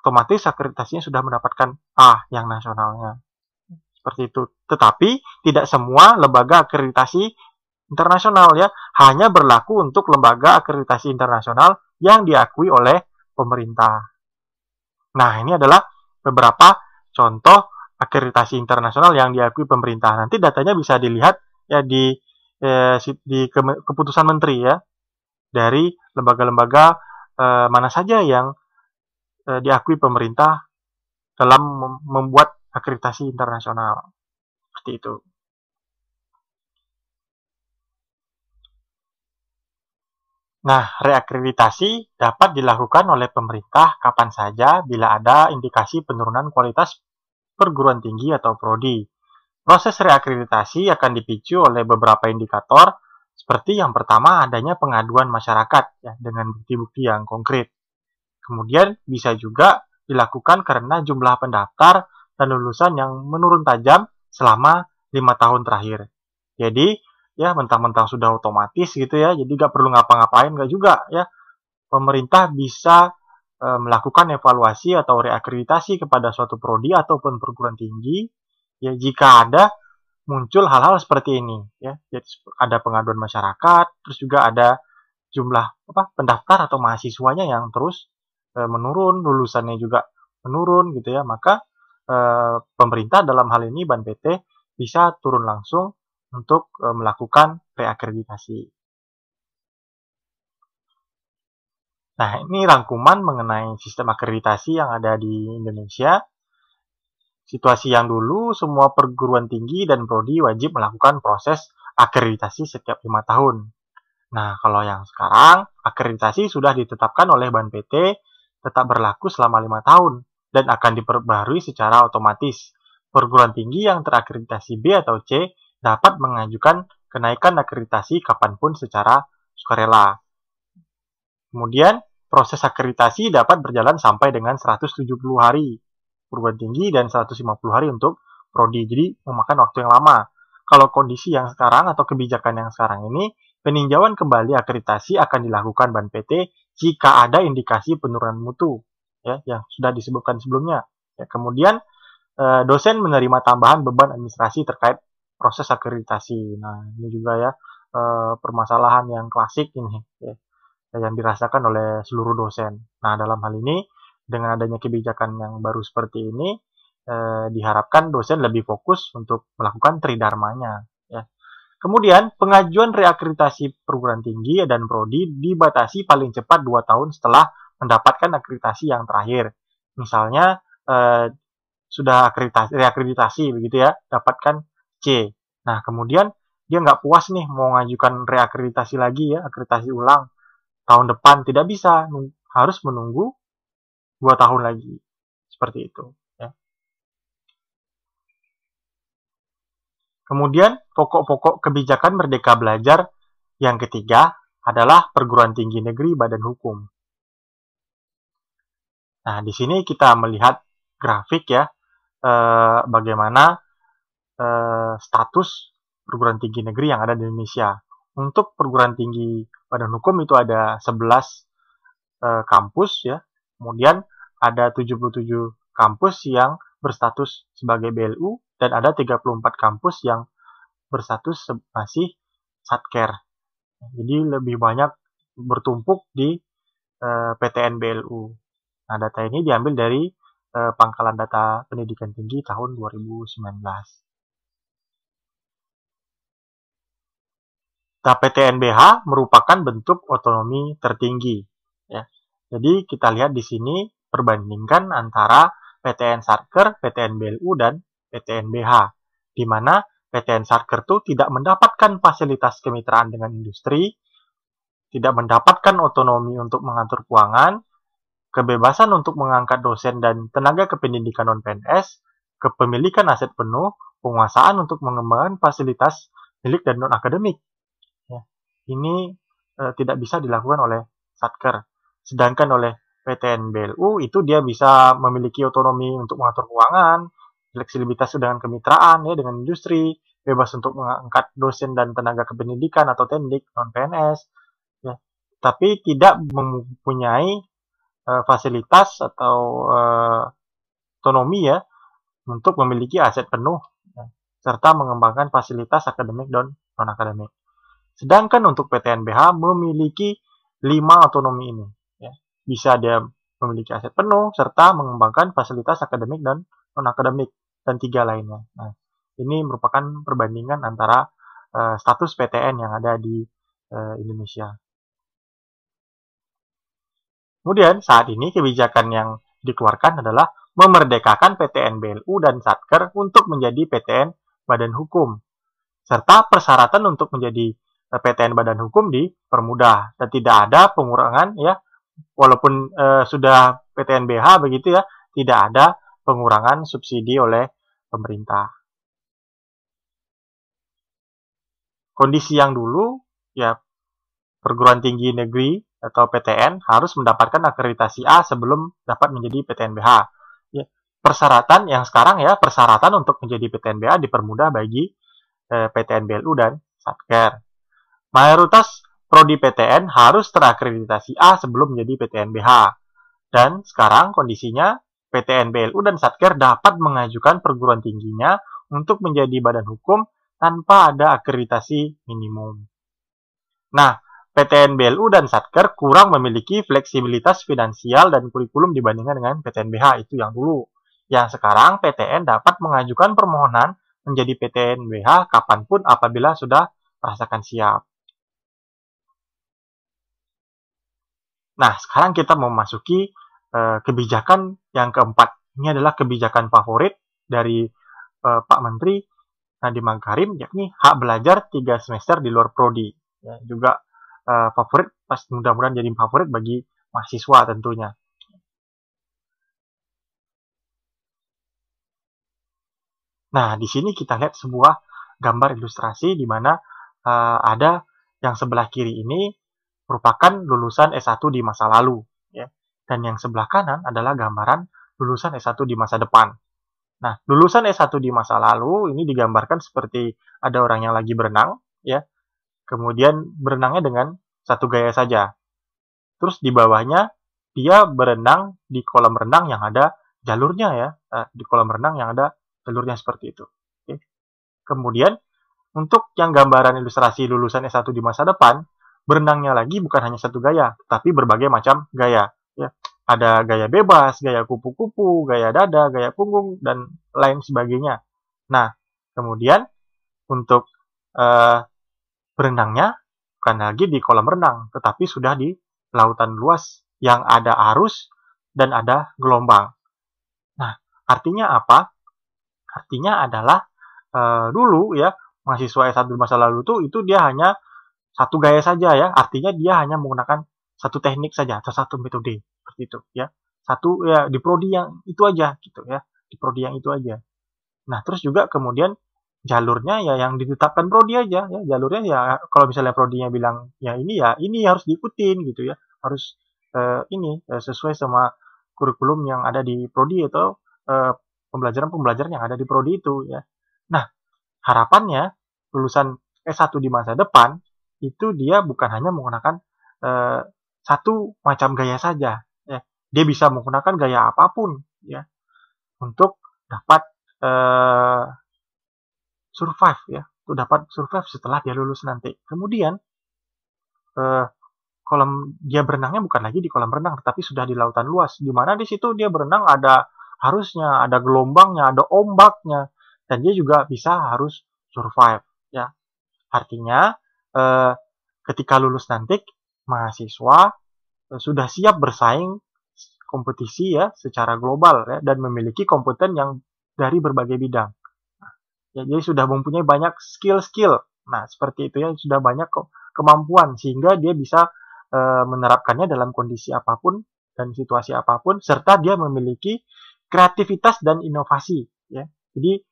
otomatis akreditasinya sudah mendapatkan A yang nasionalnya. Seperti itu. Tetapi tidak semua lembaga akreditasi internasional ya, hanya berlaku untuk lembaga akreditasi internasional yang diakui oleh pemerintah. Nah, ini adalah beberapa contoh akreditasi internasional yang diakui pemerintah. Nanti datanya bisa dilihat ya di keputusan menteri ya, dari lembaga-lembaga mana saja yang diakui pemerintah dalam membuat akreditasi internasional. Seperti itu. Nah, reakreditasi dapat dilakukan oleh pemerintah kapan saja bila ada indikasi penurunan kualitas perguruan tinggi atau prodi. Proses reakreditasi akan dipicu oleh beberapa indikator, seperti yang pertama adanya pengaduan masyarakat ya, dengan bukti-bukti yang konkret. Kemudian bisa juga dilakukan karena jumlah pendaftar dan lulusan yang menurun tajam selama 5 tahun terakhir. Jadi, ya mentang-mentang sudah otomatis gitu ya, jadi nggak perlu ngapa-ngapain, nggak juga ya. Pemerintah bisa melakukan evaluasi atau reakreditasi kepada suatu prodi ataupun perguruan tinggi ya jika ada muncul hal-hal seperti ini ya. Jadi ada pengaduan masyarakat, terus juga ada jumlah pendaftar atau mahasiswanya yang terus menurun, lulusannya juga menurun gitu ya. Maka pemerintah dalam hal ini Ban PT bisa turun langsung untuk melakukan reakreditasi. Nah, ini rangkuman mengenai sistem akreditasi yang ada di Indonesia. Situasi yang dulu, semua perguruan tinggi dan prodi wajib melakukan proses akreditasi setiap 5 tahun. Nah, kalau yang sekarang, akreditasi sudah ditetapkan oleh Ban PT, tetap berlaku selama 5 tahun, dan akan diperbarui secara otomatis. Perguruan tinggi yang terakreditasi B atau C dapat mengajukan kenaikan akreditasi kapanpun secara sukarela. Kemudian, proses akreditasi dapat berjalan sampai dengan 170 hari perguruan tinggi dan 150 hari untuk prodi. Jadi, memakan waktu yang lama. Kalau kondisi yang sekarang atau kebijakan yang sekarang ini, peninjauan kembali akreditasi akan dilakukan Ban PT jika ada indikasi penurunan mutu ya, yang sudah disebutkan sebelumnya. Ya, kemudian, dosen menerima tambahan beban administrasi terkait proses akreditasi. Nah, ini juga ya permasalahan yang klasik ini ya, yang dirasakan oleh seluruh dosen. Nah, dalam hal ini dengan adanya kebijakan yang baru seperti ini diharapkan dosen lebih fokus untuk melakukan tridharmanya ya. Kemudian pengajuan reakreditasi perguruan tinggi dan prodi dibatasi paling cepat 2 tahun setelah mendapatkan akreditasi yang terakhir. Misalnya sudah reakreditasi begitu ya, dapatkan C. Nah, kemudian dia nggak puas nih mau mengajukan reakreditasi lagi ya, akreditasi ulang tahun depan, tidak bisa, harus menunggu 2 tahun lagi. Seperti itu ya. Kemudian pokok-pokok kebijakan Merdeka Belajar yang ketiga adalah perguruan tinggi negeri badan hukum. Nah, di sini kita melihat grafik ya, bagaimana status perguruan tinggi negeri yang ada di Indonesia. Untuk perguruan tinggi badan hukum itu ada 11 kampus ya. Kemudian ada 77 kampus yang berstatus sebagai BLU dan ada 34 kampus yang berstatus masih Satker. Jadi lebih banyak bertumpuk di PTN BLU. Nah, data ini diambil dari Pangkalan Data Pendidikan Tinggi tahun 2019. Nah, PTNBH merupakan bentuk otonomi tertinggi. Ya. Jadi kita lihat di sini perbandingkan antara PTN Satker, PTN BLU, dan PTNBH, di mana PTN Satker itu tidak mendapatkan fasilitas kemitraan dengan industri, tidak mendapatkan otonomi untuk mengatur keuangan, kebebasan untuk mengangkat dosen dan tenaga kependidikan non-PNS, kepemilikan aset penuh, penguasaan untuk mengembangkan fasilitas milik dan non-akademik. Ya. Ini tidak bisa dilakukan oleh Satker. Sedangkan oleh PTN BLU itu dia bisa memiliki otonomi untuk mengatur keuangan, fleksibilitas dengan kemitraan ya dengan industri, bebas untuk mengangkat dosen dan tenaga kependidikan atau tendik non PNS, ya. Tapi tidak mempunyai fasilitas atau otonomi ya untuk memiliki aset penuh ya, serta mengembangkan fasilitas akademik dan non akademik. Sedangkan untuk PTNBH memiliki 5 otonomi ini. Ya. Bisa dia memiliki aset penuh, serta mengembangkan fasilitas akademik dan non-akademik, dan 3 lainnya. Nah, ini merupakan perbandingan antara status PTN yang ada di Indonesia. Kemudian, saat ini kebijakan yang dikeluarkan adalah memerdekakan PTN BLU dan Satker untuk menjadi PTN Badan Hukum, serta persyaratan untuk menjadi PTN Badan Hukum dipermudah dan tidak ada pengurangan ya, walaupun sudah PTN BH begitu ya, tidak ada pengurangan subsidi oleh pemerintah. Kondisi yang dulu ya, perguruan tinggi negeri atau PTN harus mendapatkan akreditasi A sebelum dapat menjadi PTN BH. Ya, persyaratan yang sekarang ya, persyaratan untuk menjadi PTN BH dipermudah bagi PTN BLU dan Satker. Mayoritas prodi PTN harus terakreditasi A sebelum menjadi PTN BH. Dan sekarang kondisinya PTN BLU dan Satker dapat mengajukan perguruan tingginya untuk menjadi badan hukum tanpa ada akreditasi minimum. Nah, PTN BLU dan Satker kurang memiliki fleksibilitas finansial dan kurikulum dibandingkan dengan PTN BH, itu yang dulu. Yang sekarang PTN dapat mengajukan permohonan menjadi PTN BH kapanpun apabila sudah merasakan siap. Nah, sekarang kita memasuki kebijakan yang keempat. Ini adalah kebijakan favorit dari Pak Menteri Nadiem Makarim, yakni hak belajar 3 semester di luar prodi. Ya, juga favorit, mudah-mudahan jadi favorit bagi mahasiswa tentunya. Nah, di sini kita lihat sebuah gambar ilustrasi di mana ada yang sebelah kiri ini merupakan lulusan S1 di masa lalu, ya. Dan yang sebelah kanan adalah gambaran lulusan S1 di masa depan. Nah, lulusan S1 di masa lalu ini digambarkan seperti ada orang yang lagi berenang, ya. Kemudian berenangnya dengan satu gaya saja. Terus di bawahnya dia berenang di kolam renang yang ada jalurnya ya, di kolam renang yang ada jalurnya seperti itu. Oke. Kemudian untuk yang gambaran ilustrasi lulusan S1 di masa depan, berenangnya lagi bukan hanya satu gaya, tapi berbagai macam gaya. Ya. Ada gaya bebas, gaya kupu-kupu, gaya dada, gaya punggung, dan lain sebagainya. Nah, kemudian untuk berenangnya bukan lagi di kolam renang, tetapi sudah di lautan luas yang ada arus dan ada gelombang. Nah, artinya apa? Artinya adalah dulu ya, mahasiswa S1 di masa lalu itu dia hanya satu gaya saja ya, artinya dia hanya menggunakan satu teknik saja atau satu metode seperti itu ya. Satu ya di prodi yang itu aja gitu ya, di prodi yang itu aja. Nah, terus juga kemudian jalurnya ya yang ditetapkan prodi aja ya, jalurnya ya kalau misalnya prodinya bilang ya ini harus diikutin gitu ya. Harus sesuai sama kurikulum yang ada di prodi atau pembelajaran-pembelajaran yang ada di prodi itu ya. Nah, harapannya lulusan S1 di masa depan itu dia bukan hanya menggunakan satu macam gaya saja, ya. Dia bisa menggunakan gaya apapun, ya, untuk dapat survive, ya, untuk dapat survive setelah dia lulus nanti. Kemudian kolam dia berenangnya bukan lagi di kolam renang, tetapi sudah di lautan luas, di mana di situ dia berenang ada harusnya, ada gelombangnya, ada ombaknya, dan dia juga bisa harus survive, ya. Artinya ketika lulus nanti mahasiswa sudah siap bersaing kompetisi, ya, secara global, ya, dan memiliki kompeten yang dari berbagai bidang. Ya, jadi sudah mempunyai banyak skill-skill. Nah, seperti itu, ya, sudah banyak kemampuan sehingga dia bisa menerapkannya dalam kondisi apapun dan situasi apapun, serta dia memiliki kreativitas dan inovasi, ya. Jadi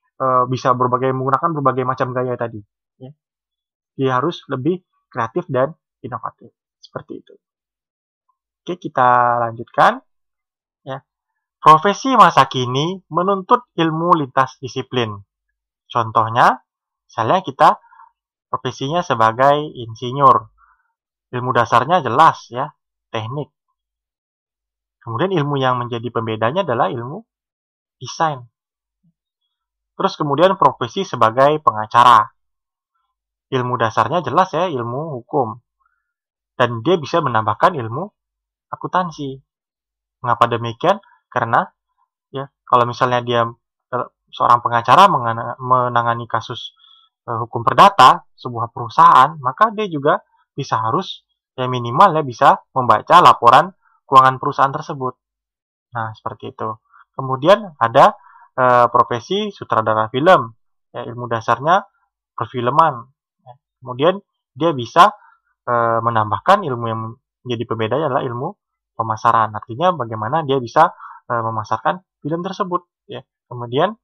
bisa menggunakan berbagai macam gaya tadi, ya. Dia harus lebih kreatif dan inovatif, seperti itu. Oke, kita lanjutkan, ya. Profesi masa kini menuntut ilmu lintas disiplin. Contohnya, misalnya kita profesinya sebagai insinyur. Ilmu dasarnya jelas, ya, teknik. Kemudian ilmu yang menjadi pembedanya adalah ilmu desain. Terus kemudian profesi sebagai pengacara. Ilmu dasarnya jelas, ya, ilmu hukum. Dan dia bisa menambahkan ilmu akuntansi. Mengapa demikian? Karena, ya, kalau misalnya dia seorang pengacara menangani kasus hukum perdata sebuah perusahaan, maka dia juga bisa harus, ya, minimal, ya, bisa membaca laporan keuangan perusahaan tersebut. Nah, seperti itu. Kemudian ada profesi sutradara film, ya, ilmu dasarnya perfilman. Ya. Kemudian dia bisa menambahkan ilmu yang menjadi pembeda adalah ilmu pemasaran. Artinya bagaimana dia bisa memasarkan film tersebut, ya. Kemudian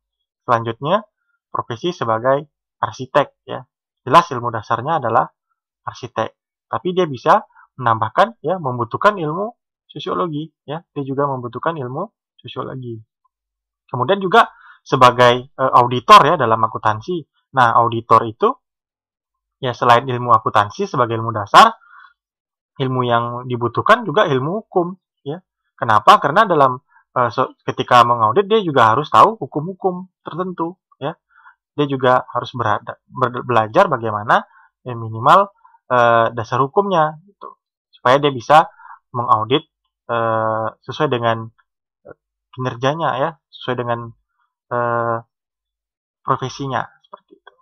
selanjutnya profesi sebagai arsitek, ya. Jelas ilmu dasarnya adalah arsitek, tapi dia bisa menambahkan, ya, membutuhkan ilmu sosiologi, ya. Dia juga membutuhkan ilmu sosiologi. Kemudian juga sebagai auditor, ya, dalam akuntansi. Nah, auditor itu, ya, selain ilmu akuntansi sebagai ilmu dasar, ilmu yang dibutuhkan juga ilmu hukum, ya. Kenapa? Karena dalam ketika mengaudit dia juga harus tahu hukum-hukum tertentu, ya. Dia juga harus belajar bagaimana, ya, minimal dasar hukumnya, gitu, supaya dia bisa mengaudit sesuai dengan kinerjanya, ya, sesuai dengan profesinya, seperti itu.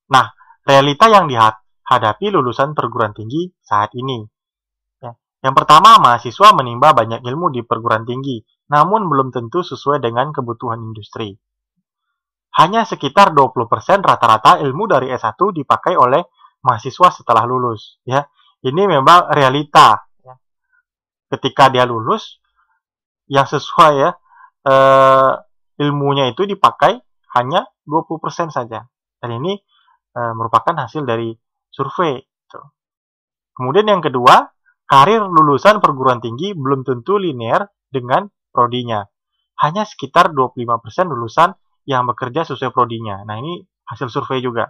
Nah, realita yang dihadapi lulusan perguruan tinggi saat ini, ya. Yang pertama, mahasiswa menimba banyak ilmu di perguruan tinggi, namun belum tentu sesuai dengan kebutuhan industri. Hanya sekitar 20% rata-rata ilmu dari S1 dipakai oleh mahasiswa setelah lulus, ya. Ini memang realita, ya. Ketika dia lulus, yang sesuai, ya, ilmunya itu dipakai hanya 20% saja. Dan ini merupakan hasil dari survei, gitu. Kemudian yang kedua, karir lulusan perguruan tinggi belum tentu linear dengan prodinya. Hanya sekitar 25% lulusan yang bekerja sesuai prodinya. Nah, ini hasil survei juga.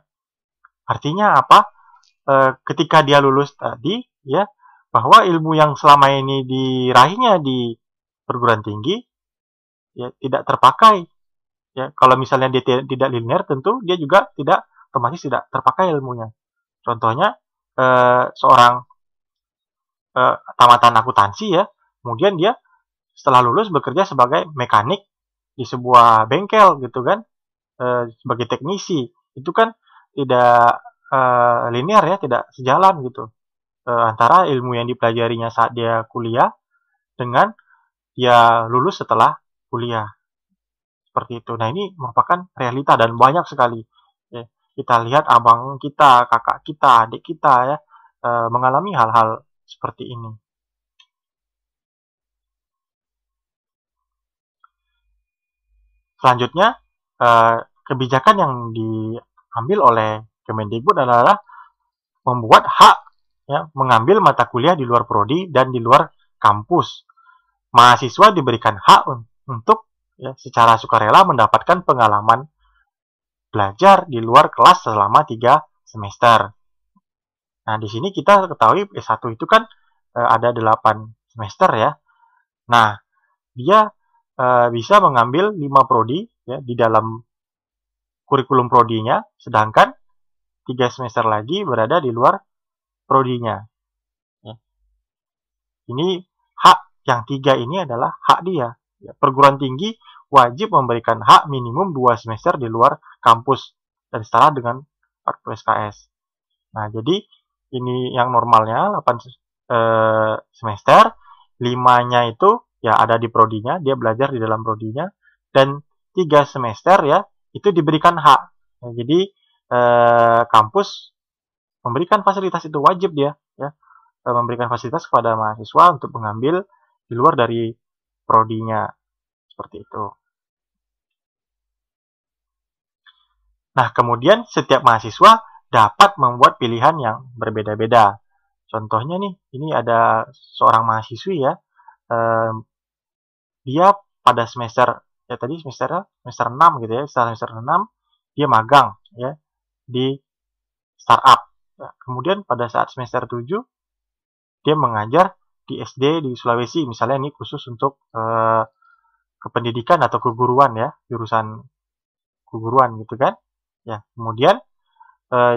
Artinya apa? Ketika dia lulus tadi, ya, bahwa ilmu yang selama ini diraihnya di perguruan tinggi, ya, tidak terpakai, ya. Kalau misalnya dia tidak linear, tentu dia juga otomatis tidak terpakai ilmunya. Contohnya seorang tamatan akuntansi, ya, kemudian dia setelah lulus bekerja sebagai mekanik di sebuah bengkel, gitu kan, sebagai teknisi. Itu kan tidak linear, ya, tidak sejalan, gitu, antara ilmu yang dipelajarinya saat dia kuliah dengan dia lulus setelah kuliah, seperti itu. Nah, ini merupakan realita dan banyak sekali, ya. Kita lihat abang kita, kakak kita, adik kita, ya, mengalami hal-hal seperti ini. Selanjutnya, kebijakan yang diambil oleh Kemendikbud adalah membuat hak, ya, mengambil mata kuliah di luar prodi dan di luar kampus. Mahasiswa diberikan hak untuk, ya, secara sukarela mendapatkan pengalaman belajar di luar kelas selama 3 semester. Nah, di sini kita ketahui S1 itu kan ada 8 semester ya. Nah, dia bisa mengambil 5 prodi ya di dalam kurikulum prodinya, sedangkan 3 semester lagi berada di luar prodinya. Ya. Ini hak yang 3 ini adalah hak dia. Ya, perguruan tinggi wajib memberikan hak minimum 2 semester di luar kampus dan setara dengan 40 SKS. Nah, jadi ini yang normalnya 8 semester, 5-nya itu ya ada di prodinya, dia belajar di dalam prodinya, dan 3 semester ya itu diberikan hak. Nah, jadi kampus memberikan fasilitas itu, wajib dia ya memberikan fasilitas kepada mahasiswa untuk mengambil di luar dari prodinya, seperti itu. Nah, kemudian setiap mahasiswa dapat membuat pilihan yang berbeda-beda. Contohnya nih, ini ada seorang mahasiswi ya, dia pada semester ya tadi semester 6 gitu ya, setelah semester 6 dia magang ya di startup. Ya, kemudian pada saat semester 7 dia mengajar di SD di Sulawesi, misalnya ini khusus untuk kependidikan atau keguruan ya, jurusan keguruan gitu kan. Ya, kemudian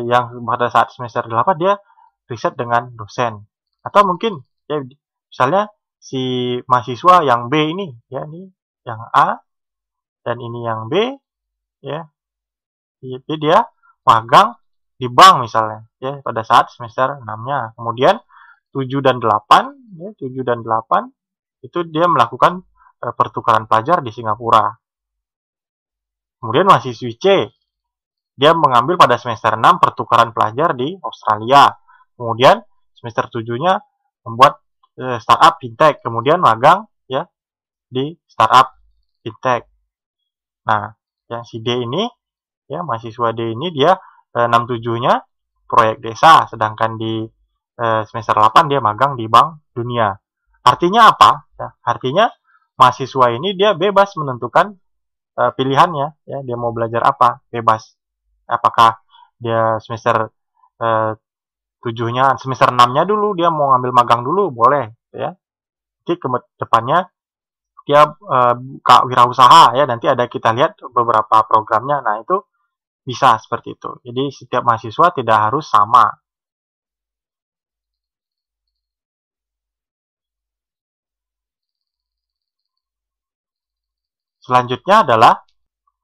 yang pada saat semester 8 dia riset dengan dosen. Atau mungkin ya misalnya si mahasiswa yang B ini ya, ini yang A dan ini yang B ya. Jadi dia magang di bank misalnya ya pada saat semester 6-nya. Kemudian 7 dan 8 ya, 7 dan 8 itu dia melakukan pertukaran pelajar di Singapura. Kemudian mahasiswi C dia mengambil pada semester 6 pertukaran pelajar di Australia. Kemudian semester 7-nya membuat startup fintech, kemudian magang ya di startup fintech. Nah, yang si D ini ya mahasiswa D ini dia 67-nya proyek desa, sedangkan di semester 8 dia magang di Bank Dunia. Artinya apa? Ya, artinya mahasiswa ini dia bebas menentukan pilihannya ya, dia mau belajar apa, bebas. Apakah dia semester 7-nya, semester 6-nya dulu dia mau ngambil magang dulu, boleh ya. Nanti ke depannya dia buka wirausaha ya, nanti ada kita lihat beberapa programnya. Nah, itu bisa seperti itu. Jadi setiap mahasiswa tidak harus sama. Selanjutnya adalah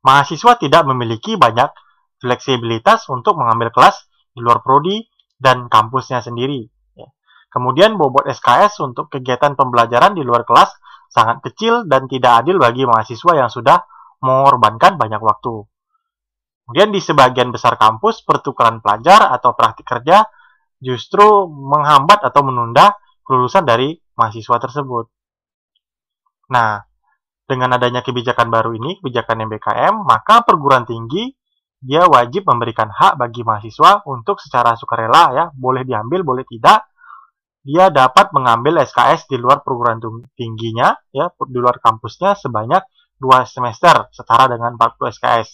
mahasiswa tidak memiliki banyak fleksibilitas untuk mengambil kelas di luar prodi dan kampusnya sendiri. Kemudian bobot SKS untuk kegiatan pembelajaran di luar kelas sangat kecil dan tidak adil bagi mahasiswa yang sudah mengorbankan banyak waktu. Kemudian di sebagian besar kampus, pertukaran pelajar atau praktik kerja justru menghambat atau menunda kelulusan dari mahasiswa tersebut. Nah, dengan adanya kebijakan baru ini, kebijakan MBKM, maka perguruan tinggi dia wajib memberikan hak bagi mahasiswa untuk secara sukarela ya, boleh diambil, boleh tidak. Dia dapat mengambil SKS di luar perguruan tingginya ya, di luar kampusnya sebanyak 2 semester setara dengan 40 SKS.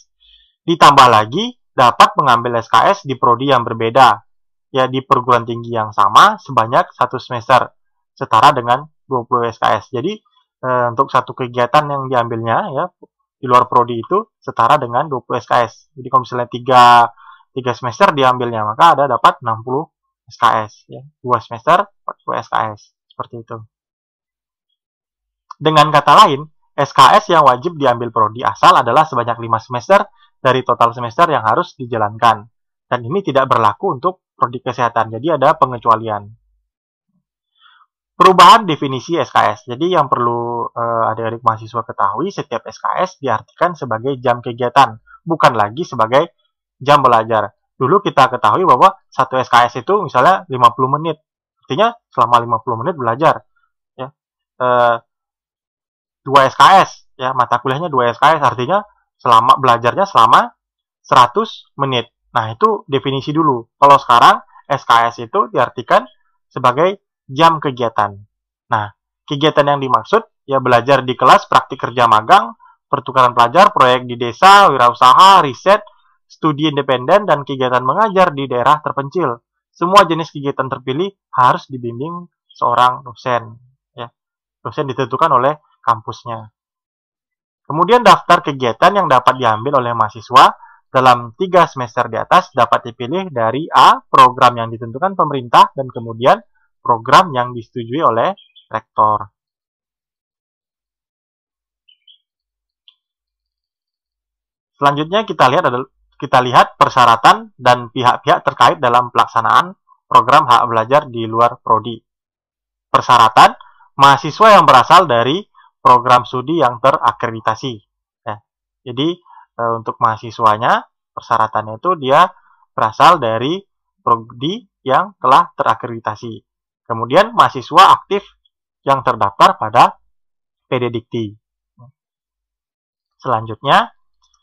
Ditambah lagi dapat mengambil SKS di prodi yang berbeda ya, di perguruan tinggi yang sama sebanyak 1 semester setara dengan 20 SKS. Jadi untuk satu kegiatan yang diambilnya ya di luar prodi itu setara dengan 20 SKS. Jadi kalau misalnya 3 semester diambilnya, maka ada dapat 60 SKS ya. 2 semester 40 SKS, seperti itu. Dengan kata lain, SKS yang wajib diambil prodi asal adalah sebanyak 5 semester dari total semester yang harus dijalankan. Dan ini tidak berlaku untuk prodi kesehatan. Jadi ada pengecualian. Perubahan definisi SKS. Jadi yang perlu adik-adik mahasiswa ketahui, setiap SKS diartikan sebagai jam kegiatan, bukan lagi sebagai jam belajar. Dulu kita ketahui bahwa satu SKS itu misalnya 50 menit. Artinya selama 50 menit belajar. Ya. 2 SKS, ya, mata kuliahnya 2 SKS, artinya selama belajarnya selama 100 menit. Nah, itu definisi dulu. Kalau sekarang SKS itu diartikan sebagai jam kegiatan. Nah, kegiatan yang dimaksud ya belajar di kelas, praktik kerja magang, pertukaran pelajar, proyek di desa, wirausaha, riset, studi independen, dan kegiatan mengajar di daerah terpencil. Semua jenis kegiatan terpilih harus dibimbing seorang dosen. Ya. Dosen ditentukan oleh kampusnya. Kemudian daftar kegiatan yang dapat diambil oleh mahasiswa dalam 3 semester di atas dapat dipilih dari A. Program yang ditentukan pemerintah, dan kemudian program yang disetujui oleh rektor. Selanjutnya kita lihat persyaratan dan pihak-pihak terkait dalam pelaksanaan program hak belajar di luar prodi. Persyaratan, mahasiswa yang berasal dari program studi yang terakreditasi. Ya. Jadi untuk mahasiswanya, persyaratannya itu dia berasal dari prodi yang telah terakreditasi. Kemudian mahasiswa aktif yang terdaftar pada PD Dikti. Selanjutnya,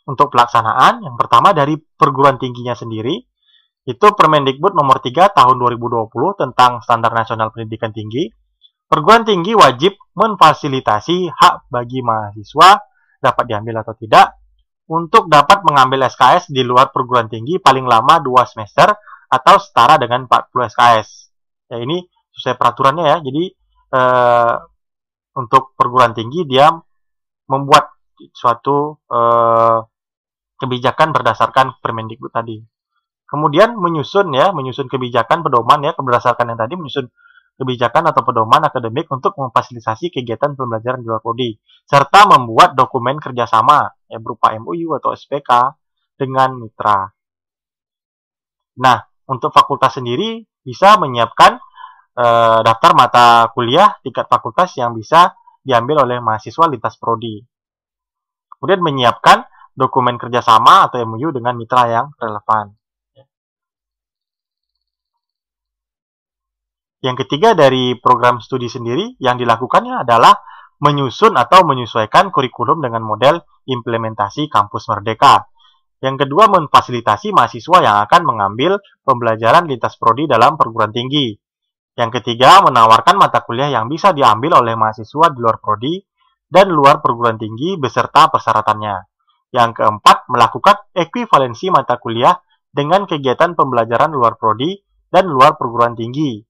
untuk pelaksanaan, yang pertama dari perguruan tingginya sendiri, itu Permendikbud nomor 3 tahun 2020 tentang Standar Nasional Pendidikan Tinggi. Perguruan tinggi wajib memfasilitasi hak bagi mahasiswa dapat diambil atau tidak untuk dapat mengambil SKS di luar perguruan tinggi paling lama 2 semester atau setara dengan 40 SKS. Ya, ini sesuai peraturannya ya. Jadi untuk perguruan tinggi dia membuat suatu kebijakan berdasarkan Permendikbud tadi. Kemudian menyusun kebijakan pedoman ya, berdasarkan yang tadi menyusun kebijakan atau pedoman akademik untuk memfasilitasi kegiatan pembelajaran di luar prodi, serta membuat dokumen kerjasama ya, berupa MOU atau SPK dengan mitra. Nah, untuk fakultas sendiri bisa menyiapkan daftar mata kuliah tingkat fakultas yang bisa diambil oleh mahasiswa lintas prodi. Kemudian menyiapkan dokumen kerjasama atau MOU dengan mitra yang relevan. Yang ketiga dari program studi sendiri yang dilakukannya adalah menyusun atau menyesuaikan kurikulum dengan model implementasi kampus merdeka. Yang kedua, memfasilitasi mahasiswa yang akan mengambil pembelajaran lintas prodi dalam perguruan tinggi. Yang ketiga, menawarkan mata kuliah yang bisa diambil oleh mahasiswa di luar prodi dan luar perguruan tinggi beserta persyaratannya. Yang keempat, melakukan ekuivalensi mata kuliah dengan kegiatan pembelajaran luar prodi dan luar perguruan tinggi.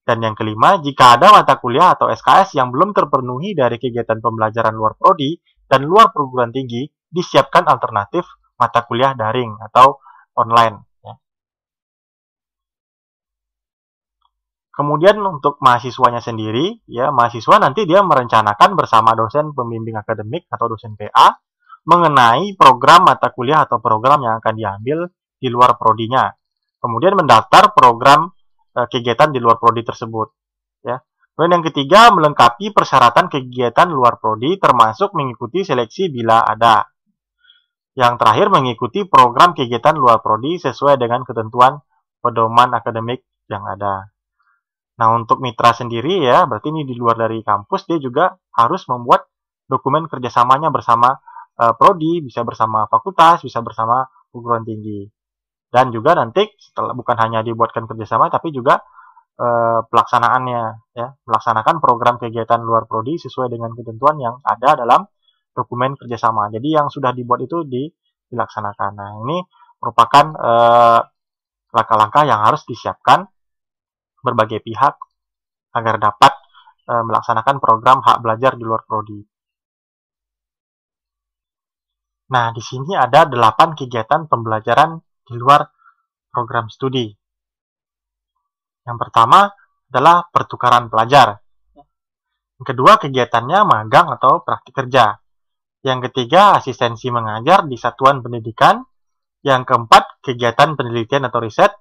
Dan yang kelima, jika ada mata kuliah atau SKS yang belum terpenuhi dari kegiatan pembelajaran luar prodi dan luar perguruan tinggi, disiapkan alternatif mata kuliah daring atau online. Kemudian untuk mahasiswanya sendiri, ya mahasiswa nanti dia merencanakan bersama dosen pembimbing akademik atau dosen PA mengenai program mata kuliah atau program yang akan diambil di luar prodinya. Kemudian mendaftar program kegiatan di luar prodi tersebut. Ya. Kemudian yang ketiga, melengkapi persyaratan kegiatan luar prodi termasuk mengikuti seleksi bila ada. Yang terakhir, mengikuti program kegiatan luar prodi sesuai dengan ketentuan pedoman akademik yang ada. Nah, untuk mitra sendiri ya, berarti ini di luar dari kampus, dia juga harus membuat dokumen kerjasamanya bersama prodi, bisa bersama fakultas, bisa bersama perguruan tinggi. Dan juga nanti setelah bukan hanya dibuatkan kerjasama, tapi juga pelaksanaannya, ya, melaksanakan program kegiatan luar prodi sesuai dengan ketentuan yang ada dalam dokumen kerjasama. Jadi yang sudah dibuat itu dilaksanakan. Nah, ini merupakan langkah-langkah yang harus disiapkan berbagai pihak agar dapat melaksanakan program hak belajar di luar prodi. Nah, di sini ada 8 kegiatan pembelajaran di luar program studi. Yang pertama adalah pertukaran pelajar. Yang kedua, kegiatannya magang atau praktik kerja. Yang ketiga, asistensi mengajar di satuan pendidikan. Yang keempat, kegiatan penelitian atau riset.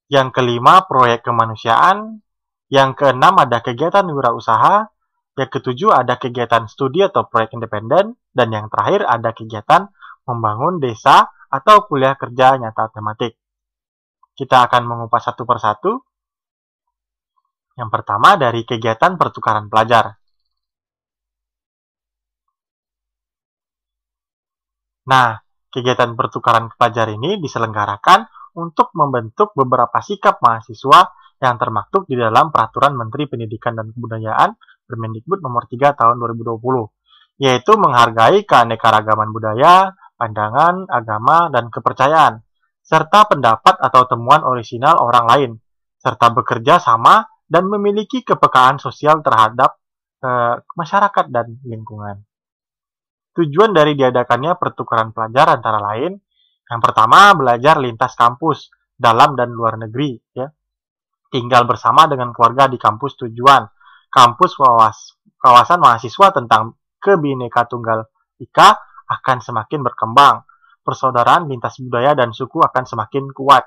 Yang kelima, proyek kemanusiaan. Yang keenam, ada kegiatan wirausaha. Yang ketujuh, ada kegiatan studi atau proyek independen. Dan yang terakhir, ada kegiatan membangun desa atau kuliah kerja nyata tematik. Kita akan mengupas satu persatu. Yang pertama dari kegiatan pertukaran pelajar. Nah, kegiatan pertukaran pelajar ini diselenggarakan untuk membentuk beberapa sikap mahasiswa yang termaktub di dalam Peraturan Menteri Pendidikan dan Kebudayaan Permendikbud nomor 3 tahun 2020, yaitu menghargai keanekaragaman budaya, pandangan, agama, dan kepercayaan, serta pendapat atau temuan orisinal orang lain, serta bekerja sama dan memiliki kepekaan sosial terhadap masyarakat dan lingkungan. Tujuan dari diadakannya pertukaran pelajar antara lain, yang pertama, belajar lintas kampus, dalam dan luar negeri, ya. Tinggal bersama dengan keluarga di kampus tujuan. Kampus kawasan mahasiswa tentang Kebhinneka Tunggal Ika akan semakin berkembang. Persaudaraan lintas budaya dan suku akan semakin kuat.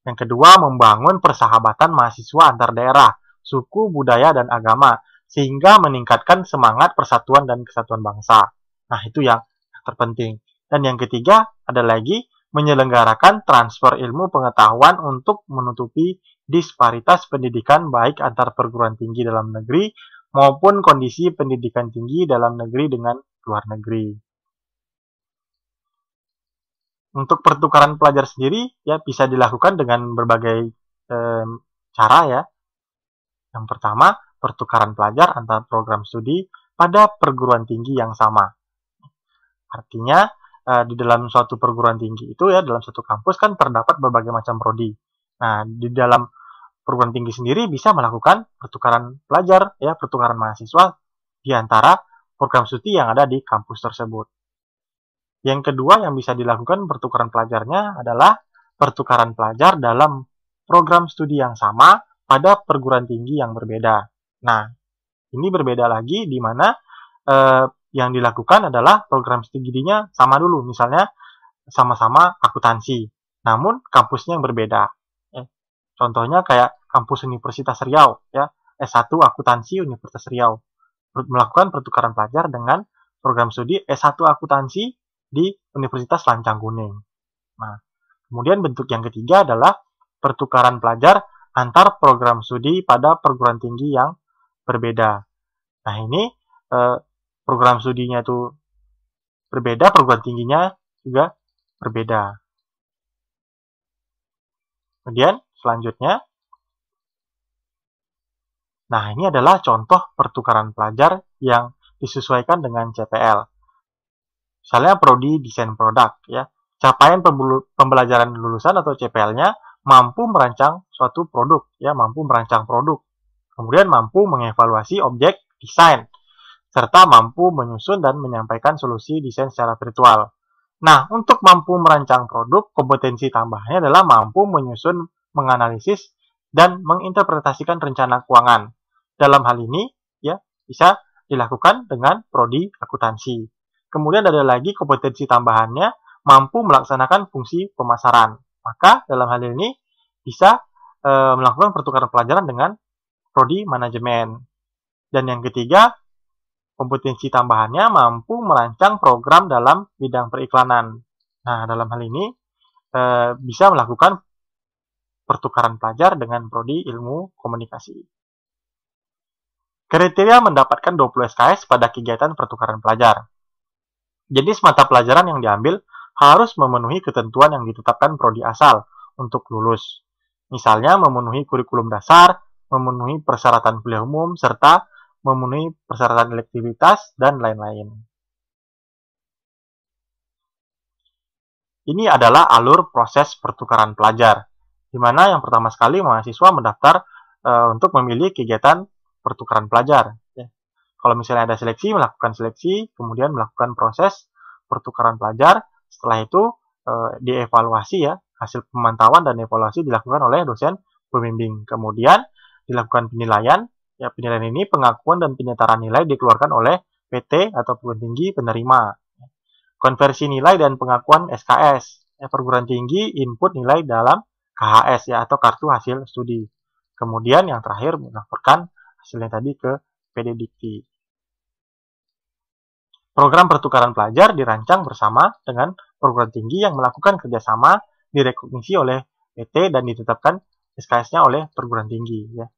Yang kedua, membangun persahabatan mahasiswa antar daerah, suku, budaya, dan agama, sehingga meningkatkan semangat persatuan dan kesatuan bangsa. Nah, itu yang terpenting. Dan yang ketiga, ada lagi menyelenggarakan transfer ilmu pengetahuan untuk menutupi disparitas pendidikan baik antar perguruan tinggi dalam negeri maupun kondisi pendidikan tinggi dalam negeri dengan luar negeri. Untuk pertukaran pelajar sendiri ya bisa dilakukan dengan berbagai cara ya. Yang pertama, pertukaran pelajar antar program studi pada perguruan tinggi yang sama. Artinya di dalam suatu perguruan tinggi itu ya, dalam suatu kampus kan terdapat berbagai macam prodi. Nah, di dalam perguruan tinggi sendiri bisa melakukan pertukaran pelajar, ya, pertukaran mahasiswa di antara program studi yang ada di kampus tersebut. Yang kedua yang bisa dilakukan pertukaran pelajarnya adalah pertukaran pelajar dalam program studi yang sama pada perguruan tinggi yang berbeda. Nah, ini berbeda lagi di mana yang dilakukan adalah program studinya sama dulu, misalnya sama-sama akuntansi, namun kampusnya yang berbeda. Contohnya kayak kampus Universitas Riau, ya, S1 Akuntansi Universitas Riau, melakukan pertukaran pelajar dengan program studi S1 Akuntansi di Universitas Lancang Kuning. Nah, kemudian bentuk yang ketiga adalah pertukaran pelajar antar program studi pada perguruan tinggi yang berbeda. Nah, ini program studinya itu berbeda, perguruan tingginya juga berbeda. Kemudian selanjutnya, nah ini adalah contoh pertukaran pelajar yang disesuaikan dengan CPL. Misalnya prodi desain produk, ya, capaian pembelajaran lulusan atau CPL-nya mampu merancang suatu produk, ya, mampu merancang produk, kemudian mampu mengevaluasi objek desain, serta mampu menyusun dan menyampaikan solusi desain secara virtual. Nah, untuk mampu merancang produk, kompetensi tambahannya adalah mampu menyusun, menganalisis, dan menginterpretasikan rencana keuangan. Dalam hal ini, ya, bisa dilakukan dengan prodi akuntansi. Kemudian ada lagi kompetensi tambahannya, mampu melaksanakan fungsi pemasaran. Maka dalam hal ini bisa melakukan pertukaran pelajaran dengan prodi manajemen. Dan yang ketiga, kompetensi tambahannya mampu merancang program dalam bidang periklanan. Nah, dalam hal ini bisa melakukan pertukaran pelajar dengan prodi ilmu komunikasi. Kriteria mendapatkan 20 SKS pada kegiatan pertukaran pelajar. Jenis mata pelajaran yang diambil harus memenuhi ketentuan yang ditetapkan prodi asal untuk lulus. Misalnya memenuhi kurikulum dasar, memenuhi persyaratan kuliah umum, serta memenuhi persyaratan elektivitas, dan lain-lain. Ini adalah alur proses pertukaran pelajar, di mana yang pertama sekali mahasiswa mendaftar untuk memilih kegiatan pertukaran pelajar. Ya. Kalau misalnya ada seleksi, melakukan seleksi, kemudian melakukan proses pertukaran pelajar. Setelah itu dievaluasi, ya, hasil pemantauan dan evaluasi dilakukan oleh dosen pembimbing. Kemudian dilakukan penilaian. Ya, penilaian ini pengakuan dan penyetaraan nilai dikeluarkan oleh PT atau perguruan tinggi penerima. Konversi nilai dan pengakuan SKS. Ya, perguruan tinggi input nilai dalam KHS, ya, atau kartu hasil studi. Kemudian yang terakhir melaporkan hasilnya tadi ke PD Dikti. Program pertukaran pelajar dirancang bersama dengan perguruan tinggi yang melakukan kerjasama, direkognisi oleh PT dan ditetapkan SKS-nya oleh perguruan tinggi. Ya.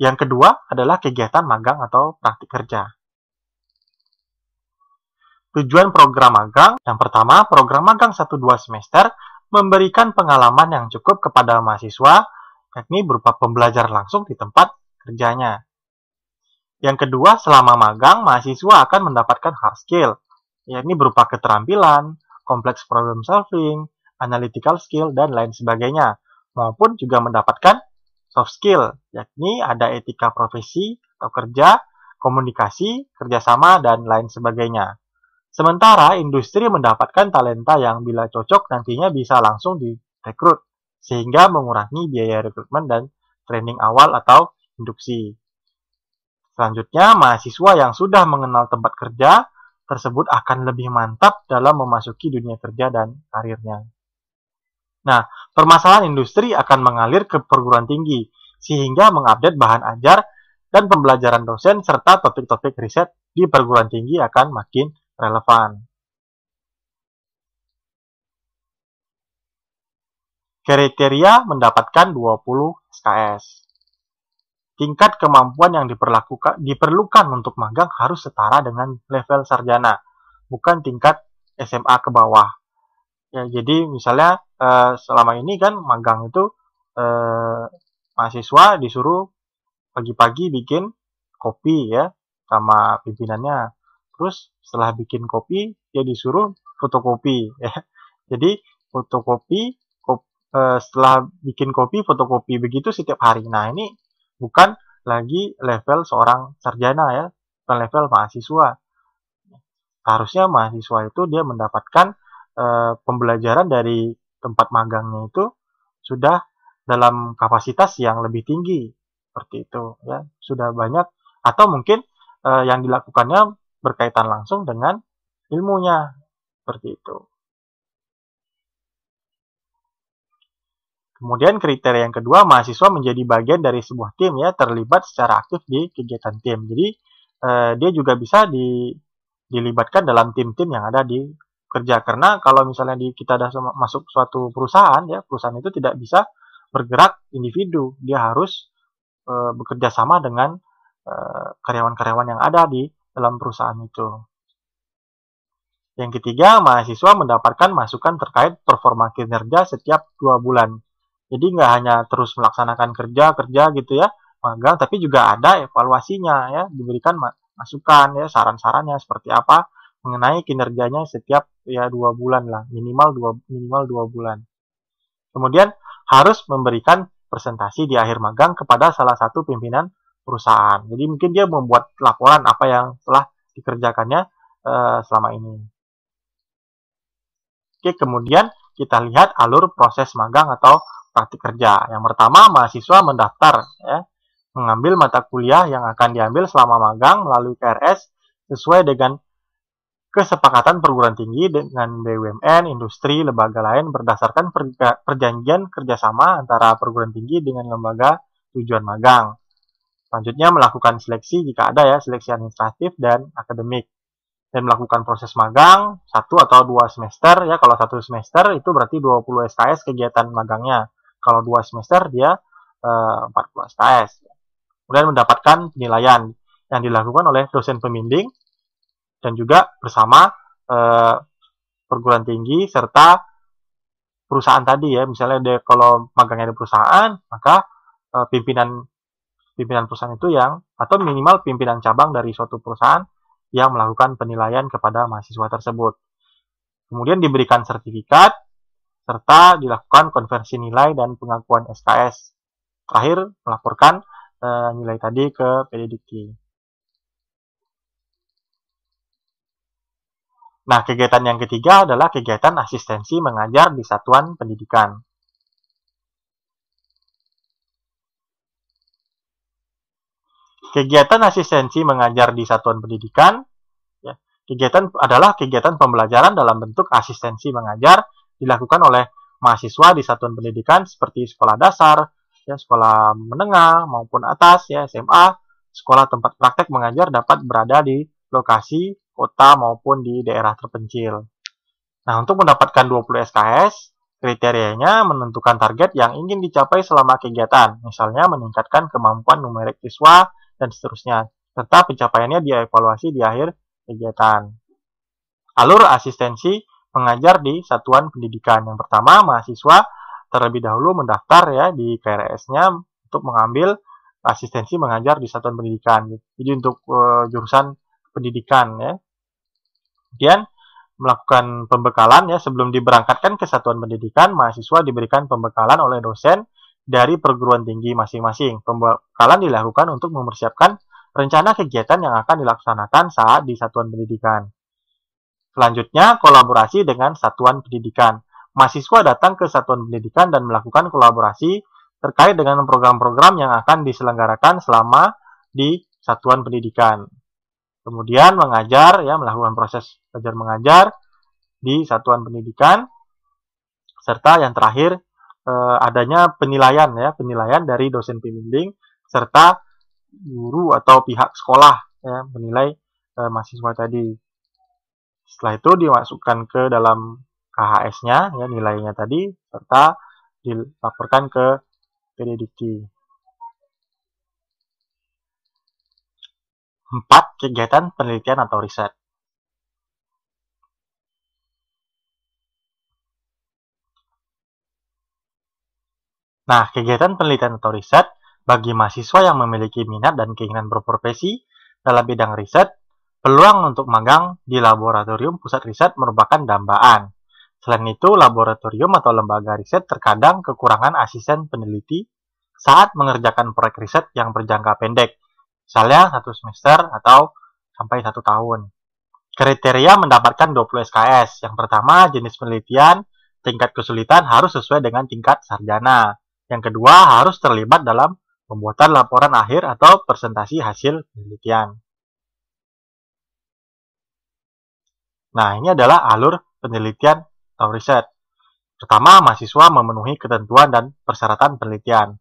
Yang kedua adalah kegiatan magang atau praktik kerja. Tujuan program magang, yang pertama, program magang 1-2 semester memberikan pengalaman yang cukup kepada mahasiswa, yakni berupa pembelajaran langsung di tempat kerjanya. Yang kedua, selama magang, mahasiswa akan mendapatkan hard skill, yakni berupa keterampilan, kompleks problem solving, analytical skill, dan lain sebagainya, maupun juga mendapatkan soft skill, yakni ada etika profesi atau kerja, komunikasi, kerjasama, dan lain sebagainya. Sementara industri mendapatkan talenta yang bila cocok nantinya bisa langsung direkrut, sehingga mengurangi biaya rekrutmen dan training awal atau induksi. Selanjutnya, mahasiswa yang sudah mengenal tempat kerja tersebut akan lebih mantap dalam memasuki dunia kerja dan karirnya. Nah, permasalahan industri akan mengalir ke perguruan tinggi, sehingga mengupdate bahan ajar dan pembelajaran dosen serta topik-topik riset di perguruan tinggi akan makin relevan. Kriteria mendapatkan 20 SKS. Tingkat kemampuan yang diperlukan untuk magang harus setara dengan level sarjana, bukan tingkat SMA ke bawah. Ya, jadi misalnya selama ini kan magang itu mahasiswa disuruh pagi-pagi bikin kopi ya sama pimpinannya. Terus setelah bikin kopi dia disuruh fotokopi ya. Jadi fotokopi setelah bikin kopi fotokopi begitu setiap hari. Nah, ini bukan lagi level seorang sarjana ya, bukan level mahasiswa. Harusnya mahasiswa itu dia mendapatkan pembelajaran dari tempat magangnya itu sudah dalam kapasitas yang lebih tinggi, seperti itu ya, sudah banyak atau mungkin yang dilakukannya berkaitan langsung dengan ilmunya, seperti itu. Kemudian kriteria yang kedua, mahasiswa menjadi bagian dari sebuah tim ya, terlibat secara aktif di kegiatan tim. Jadi dia juga bisa dilibatkan dalam tim-tim yang ada di kerja. Karena kalau misalnya kita sudah masuk suatu perusahaan ya, perusahaan itu tidak bisa bergerak individu. Dia harus bekerja sama dengan karyawan-karyawan yang ada di dalam perusahaan itu. Yang ketiga, mahasiswa mendapatkan masukan terkait performa kinerja setiap 2 bulan. Jadi nggak hanya terus melaksanakan kerja gitu ya, magang, tapi juga ada evaluasinya ya, diberikan masukan ya, saran-sarannya seperti apa mengenai kinerjanya setiap ya 2 bulan lah, minimal 2 bulan. Kemudian harus memberikan presentasi di akhir magang kepada salah satu pimpinan perusahaan. Jadi mungkin dia membuat laporan apa yang telah dikerjakannya selama ini. Oke, kemudian kita lihat alur proses magang atau praktik kerja. Yang pertama, mahasiswa mendaftar ya, mengambil mata kuliah yang akan diambil selama magang melalui KRS sesuai dengan kesepakatan perguruan tinggi dengan BUMN, industri, lembaga lain berdasarkan perjanjian kerjasama antara perguruan tinggi dengan lembaga tujuan magang. Selanjutnya melakukan seleksi jika ada ya, seleksi administratif dan akademik. Dan melakukan proses magang 1 atau 2 semester ya. Kalau 1 semester itu berarti 20 SKS kegiatan magangnya. Kalau 2 semester dia 40 SKS. Kemudian mendapatkan penilaian yang dilakukan oleh dosen pembimbing dan juga bersama perguruan tinggi serta perusahaan tadi ya. Misalnya kalau magangnya di perusahaan, maka pimpinan perusahaan itu yang atau minimal pimpinan cabang dari suatu perusahaan yang melakukan penilaian kepada mahasiswa tersebut. Kemudian diberikan sertifikat serta dilakukan konversi nilai dan pengakuan SKS. Terakhir, melaporkan nilai tadi ke PDDikti. Nah, kegiatan yang ketiga adalah kegiatan asistensi mengajar di satuan pendidikan. Kegiatan asistensi mengajar di satuan pendidikan, ya, adalah kegiatan pembelajaran dalam bentuk asistensi mengajar dilakukan oleh mahasiswa di satuan pendidikan seperti sekolah dasar, ya, sekolah menengah maupun atas, ya, SMA, sekolah tempat praktek mengajar dapat berada di lokasi kota maupun di daerah terpencil. Nah, untuk mendapatkan 20 SKS, kriterianya menentukan target yang ingin dicapai selama kegiatan, misalnya meningkatkan kemampuan numerik siswa dan seterusnya, serta pencapaiannya dievaluasi di akhir kegiatan. Alur asistensi mengajar di satuan pendidikan. Yang pertama, mahasiswa terlebih dahulu mendaftar ya di KRS-nya untuk mengambil asistensi mengajar di satuan pendidikan. Jadi untuk jurusan pendidikan ya. Kemudian melakukan pembekalan ya, sebelum diberangkatkan ke satuan pendidikan, mahasiswa diberikan pembekalan oleh dosen dari perguruan tinggi masing-masing. Pembekalan dilakukan untuk mempersiapkan rencana kegiatan yang akan dilaksanakan saat di satuan pendidikan. Selanjutnya, kolaborasi dengan satuan pendidikan. Mahasiswa datang ke satuan pendidikan dan melakukan kolaborasi terkait dengan program-program yang akan diselenggarakan selama di satuan pendidikan. Kemudian mengajar, ya, melakukan proses belajar mengajar di satuan pendidikan, serta yang terakhir adanya penilaian, ya, penilaian dari dosen pembimbing serta guru atau pihak sekolah, ya, menilai mahasiswa tadi. Setelah itu dimasukkan ke dalam KHS-nya, ya, nilainya tadi, serta dilaporkan ke PDDikti. 4. Kegiatan penelitian atau riset. Nah, kegiatan penelitian atau riset bagi mahasiswa yang memiliki minat dan keinginan berprofesi dalam bidang riset, peluang untuk magang di laboratorium pusat riset merupakan dambaan. Selain itu, laboratorium atau lembaga riset terkadang kekurangan asisten peneliti saat mengerjakan proyek riset yang berjangka pendek, misalnya 1 semester atau sampai 1 tahun. Kriteria mendapatkan 20 SKS. Yang pertama, jenis penelitian, tingkat kesulitan harus sesuai dengan tingkat sarjana. Yang kedua, harus terlibat dalam pembuatan laporan akhir atau presentasi hasil penelitian. Nah, ini adalah alur penelitian atau riset. Pertama, mahasiswa memenuhi ketentuan dan persyaratan penelitian.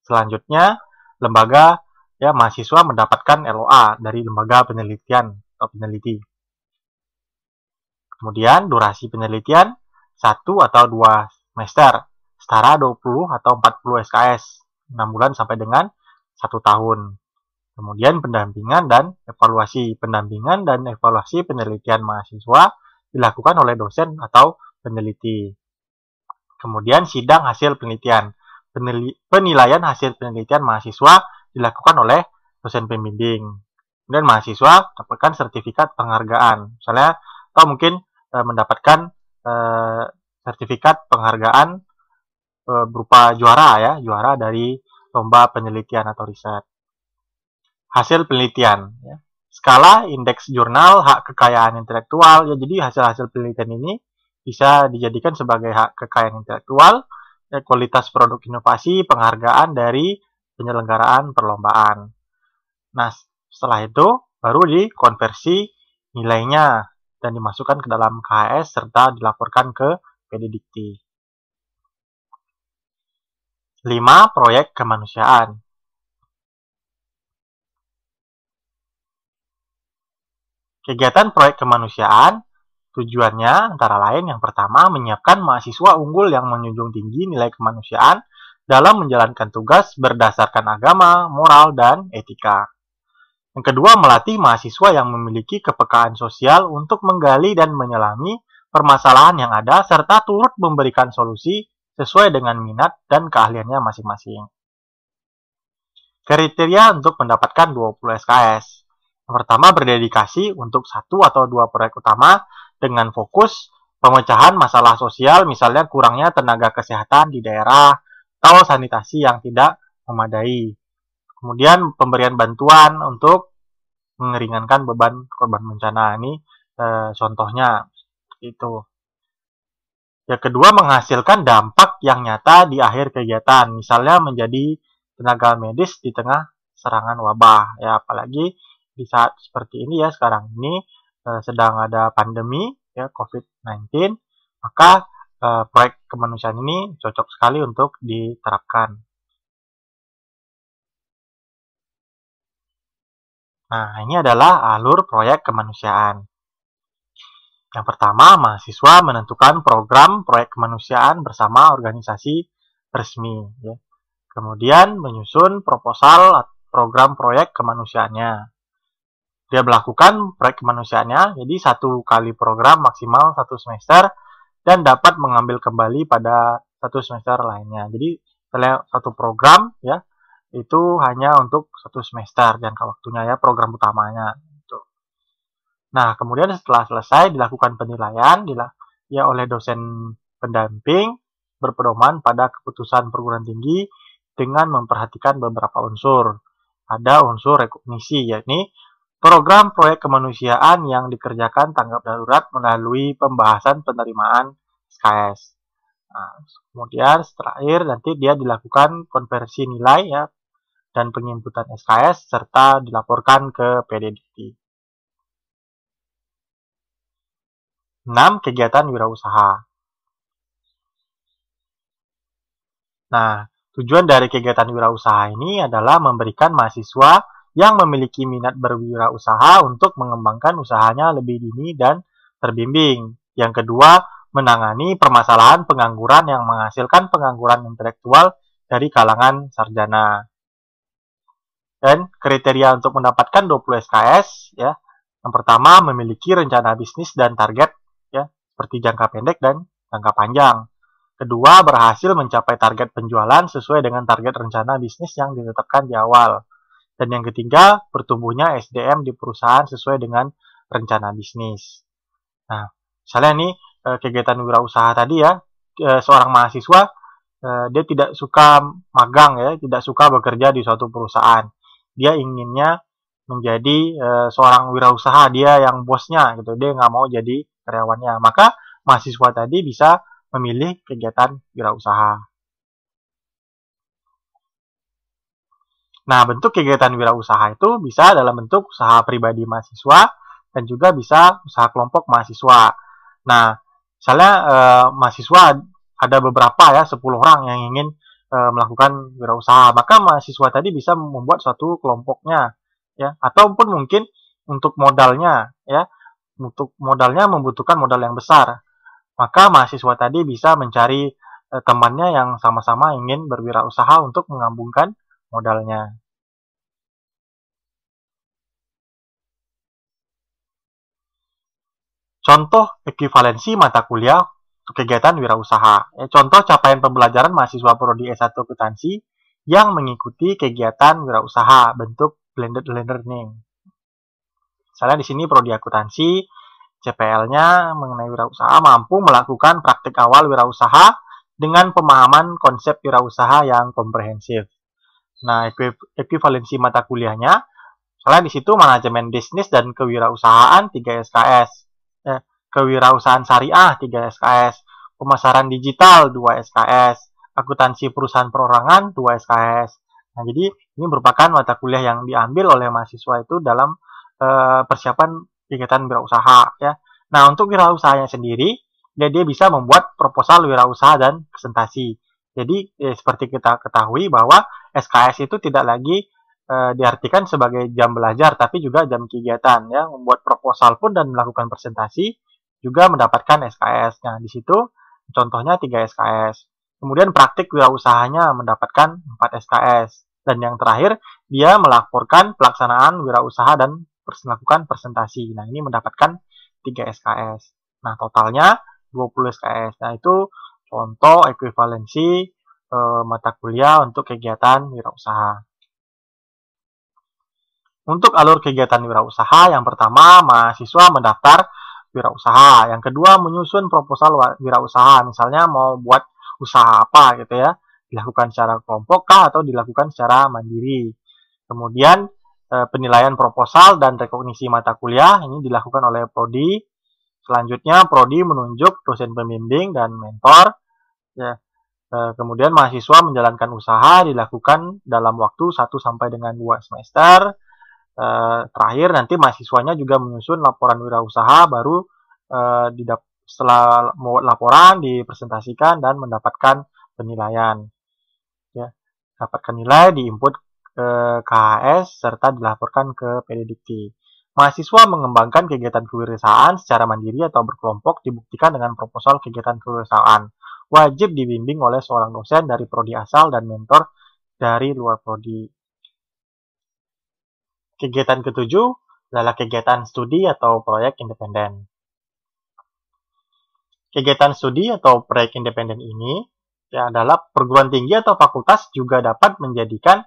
Selanjutnya, lembaga, ya, mahasiswa mendapatkan LOA dari lembaga penelitian atau peneliti. Kemudian, durasi penelitian 1 atau 2 semester, setara 20 atau 40 SKS, 6 bulan sampai dengan 1 tahun. Kemudian pendampingan dan evaluasi. Pendampingan dan evaluasi penelitian mahasiswa dilakukan oleh dosen atau peneliti. Kemudian sidang hasil penelitian. Penilaian hasil penelitian mahasiswa dilakukan oleh dosen pembimbing. Kemudian mahasiswa dapatkan sertifikat penghargaan. Misalnya, atau mungkin mendapatkan sertifikat penghargaan berupa juara, ya, juara dari lomba penelitian atau riset. Hasil penelitian, ya. Skala indeks jurnal hak kekayaan intelektual, ya, jadi hasil-hasil penelitian ini bisa dijadikan sebagai hak kekayaan intelektual, ya, kualitas produk inovasi, penghargaan dari penyelenggaraan perlombaan. Nah, setelah itu baru dikonversi nilainya dan dimasukkan ke dalam KHS serta dilaporkan ke PDDikti. 5. Proyek kemanusiaan. Kegiatan proyek kemanusiaan tujuannya antara lain yang pertama menyiapkan mahasiswa unggul yang menjunjung tinggi nilai kemanusiaan dalam menjalankan tugas berdasarkan agama, moral, dan etika. Yang kedua, melatih mahasiswa yang memiliki kepekaan sosial untuk menggali dan menyelami permasalahan yang ada serta turut memberikan solusi sesuai dengan minat dan keahliannya masing-masing. Kriteria untuk mendapatkan 20 SKS. Yang pertama, berdedikasi untuk 1 atau 2 proyek utama dengan fokus pemecahan masalah sosial, misalnya kurangnya tenaga kesehatan di daerah atau sanitasi yang tidak memadai. Kemudian pemberian bantuan untuk meringankan beban korban bencana. Ini contohnya itu. Yang kedua, menghasilkan dampak yang nyata di akhir kegiatan, misalnya menjadi tenaga medis di tengah serangan wabah, ya, apalagi di saat seperti ini, ya, sekarang ini sedang ada pandemi, ya, COVID-19, maka proyek kemanusiaan ini cocok sekali untuk diterapkan. Nah, ini adalah alur proyek kemanusiaan. Yang pertama, mahasiswa menentukan program proyek kemanusiaan bersama organisasi resmi, ya. Kemudian menyusun proposal program proyek kemanusiaannya. Dia melakukan proyek kemanusiaannya, jadi 1 kali program maksimal 1 semester dan dapat mengambil kembali pada 1 semester lainnya. Jadi setelah 1 program, ya, itu hanya untuk 1 semester jangka waktunya ya, program utamanya. Gitu. Nah, kemudian setelah selesai dilakukan penilaian ya oleh dosen pendamping berpedoman pada keputusan perguruan tinggi dengan memperhatikan beberapa unsur. Ada unsur rekognisi, yakni program proyek kemanusiaan yang dikerjakan tanggap darurat melalui pembahasan penerimaan SKS. Nah, kemudian terakhir nanti dia dilakukan konversi nilai ya dan penginputan SKS serta dilaporkan ke PDDikti. 6. Kegiatan wirausaha. Nah, tujuan dari kegiatan wirausaha ini adalah memberikan mahasiswa yang memiliki minat berwirausaha untuk mengembangkan usahanya lebih dini dan terbimbing. Yang kedua, menangani permasalahan pengangguran yang menghasilkan pengangguran intelektual dari kalangan sarjana. Dan kriteria untuk mendapatkan 20 SKS ya. Yang pertama, memiliki rencana bisnis dan target ya, seperti jangka pendek dan jangka panjang. Kedua, berhasil mencapai target penjualan sesuai dengan target rencana bisnis yang ditetapkan di awal. Dan yang ketiga, bertumbuhnya SDM di perusahaan sesuai dengan rencana bisnis. Nah, misalnya nih kegiatan wirausaha tadi ya, seorang mahasiswa dia tidak suka magang ya, tidak suka bekerja di suatu perusahaan. Dia inginnya menjadi seorang wirausaha, dia yang bosnya gitu, dia nggak mau jadi karyawannya. Maka mahasiswa tadi bisa memilih kegiatan wirausaha. Nah, bentuk kegiatan wirausaha itu bisa dalam bentuk usaha pribadi mahasiswa dan juga bisa usaha kelompok mahasiswa. Nah, misalnya mahasiswa ada beberapa ya, 10 orang yang ingin melakukan wirausaha, maka mahasiswa tadi bisa membuat suatu kelompoknya ya, ataupun mungkin untuk modalnya ya, untuk modalnya membutuhkan modal yang besar. Maka mahasiswa tadi bisa mencari temannya yang sama-sama ingin berwirausaha untuk mengambungkan modalnya. Contoh ekivalensi mata kuliah untuk kegiatan wirausaha. Contoh capaian pembelajaran mahasiswa prodi S1 akuntansi yang mengikuti kegiatan wirausaha bentuk blended learning. Misalnya di sini prodi akuntansi, CPL-nya mengenai wirausaha mampu melakukan praktik awal wirausaha dengan pemahaman konsep wirausaha yang komprehensif. Nah, ekivalensi mata kuliahnya, misalnya di situ manajemen bisnis dan kewirausahaan 3 SKS, kewirausahaan syariah 3 SKS, pemasaran digital 2 SKS, akuntansi perusahaan perorangan 2 SKS. Nah, jadi ini merupakan mata kuliah yang diambil oleh mahasiswa itu dalam persiapan kegiatan wirausaha ya. Nah, untuk wirausahanya sendiri, dia bisa membuat proposal wirausaha dan presentasi. Jadi seperti kita ketahui bahwa SKS itu tidak lagi diartikan sebagai jam belajar, tapi juga jam kegiatan ya. Membuat proposal pun dan melakukan presentasi juga mendapatkan SKS. Nah, di situ contohnya 3 SKS. Kemudian praktik wirausahanya mendapatkan 4 SKS. Dan yang terakhir, dia melaporkan pelaksanaan wirausaha dan melakukan presentasi. Nah, ini mendapatkan 3 SKS. Nah, totalnya 20 SKS. Nah, itu contoh ekuivalensi mata kuliah untuk kegiatan wirausaha. Untuk alur kegiatan wirausaha, yang pertama, mahasiswa mendaftar wirausaha. Yang kedua, menyusun proposal wirausaha. Misalnya mau buat usaha apa gitu ya. Dilakukan secara kelompok kah atau dilakukan secara mandiri. Kemudian penilaian proposal dan rekognisi mata kuliah ini dilakukan oleh prodi. Selanjutnya prodi menunjuk dosen pembimbing dan mentor. Ya. Kemudian mahasiswa menjalankan usaha dilakukan dalam waktu 1 sampai dengan 2 semester. Terakhir nanti mahasiswanya juga menyusun laporan wirausaha baru setelah membuat laporan dipresentasikan dan mendapatkan penilaian. Ya. Dapatkan nilai diinput ke KHS serta dilaporkan ke PDDikti. Mahasiswa mengembangkan kegiatan kewirausahaan secara mandiri atau berkelompok dibuktikan dengan proposal kegiatan kewirausahaan. Wajib dibimbing oleh seorang dosen dari prodi asal dan mentor dari luar prodi. Kegiatan ketujuh adalah kegiatan studi atau proyek independen. Kegiatan studi atau proyek independen ini ya adalah perguruan tinggi atau fakultas juga dapat menjadikan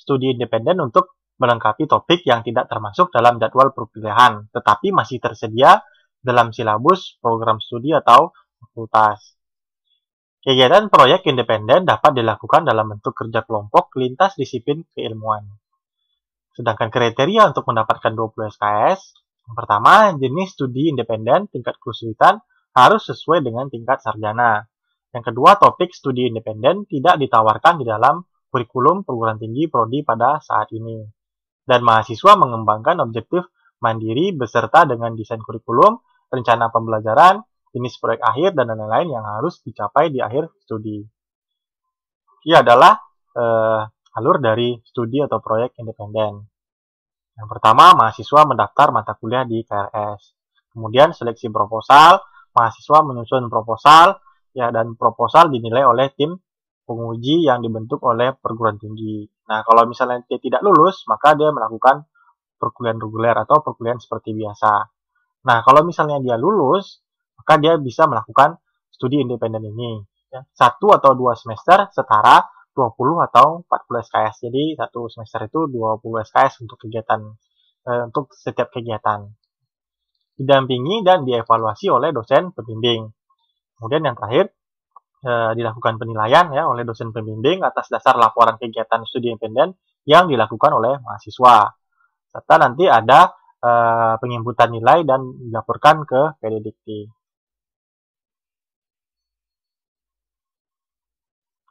studi independen untuk melengkapi topik yang tidak termasuk dalam jadwal perkuliahan, tetapi masih tersedia dalam silabus program studi atau fakultas. Kegiatan proyek independen dapat dilakukan dalam bentuk kerja kelompok lintas disiplin keilmuan. Sedangkan kriteria untuk mendapatkan 20 SKS, yang pertama, jenis studi independen tingkat kesulitan harus sesuai dengan tingkat sarjana. Yang kedua, topik studi independen tidak ditawarkan di dalam kurikulum perguruan tinggi prodi pada saat ini. Dan mahasiswa mengembangkan objektif mandiri beserta dengan desain kurikulum, rencana pembelajaran, jenis proyek akhir, dan lain-lain yang harus dicapai di akhir studi. Ini adalah alur dari studi atau proyek independen. Yang pertama, mahasiswa mendaftar mata kuliah di KRS. Kemudian seleksi proposal, mahasiswa menyusun proposal, ya, dan proposal dinilai oleh tim penguji yang dibentuk oleh perguruan tinggi. Nah, kalau misalnya dia tidak lulus, maka dia melakukan perkuliahan reguler atau perkuliahan seperti biasa. Nah, kalau misalnya dia lulus, maka dia bisa melakukan studi independen ini. Ya. 1 atau 2 semester setara 20 atau 40 SKS. Jadi, satu semester itu 20 SKS untuk kegiatan untuk setiap kegiatan. Didampingi dan dievaluasi oleh dosen pembimbing. Kemudian yang terakhir, dilakukan penilaian ya oleh dosen pembimbing atas dasar laporan kegiatan studi independen yang dilakukan oleh mahasiswa. Serta nanti ada penginputan nilai dan dilaporkan ke PD Dikti.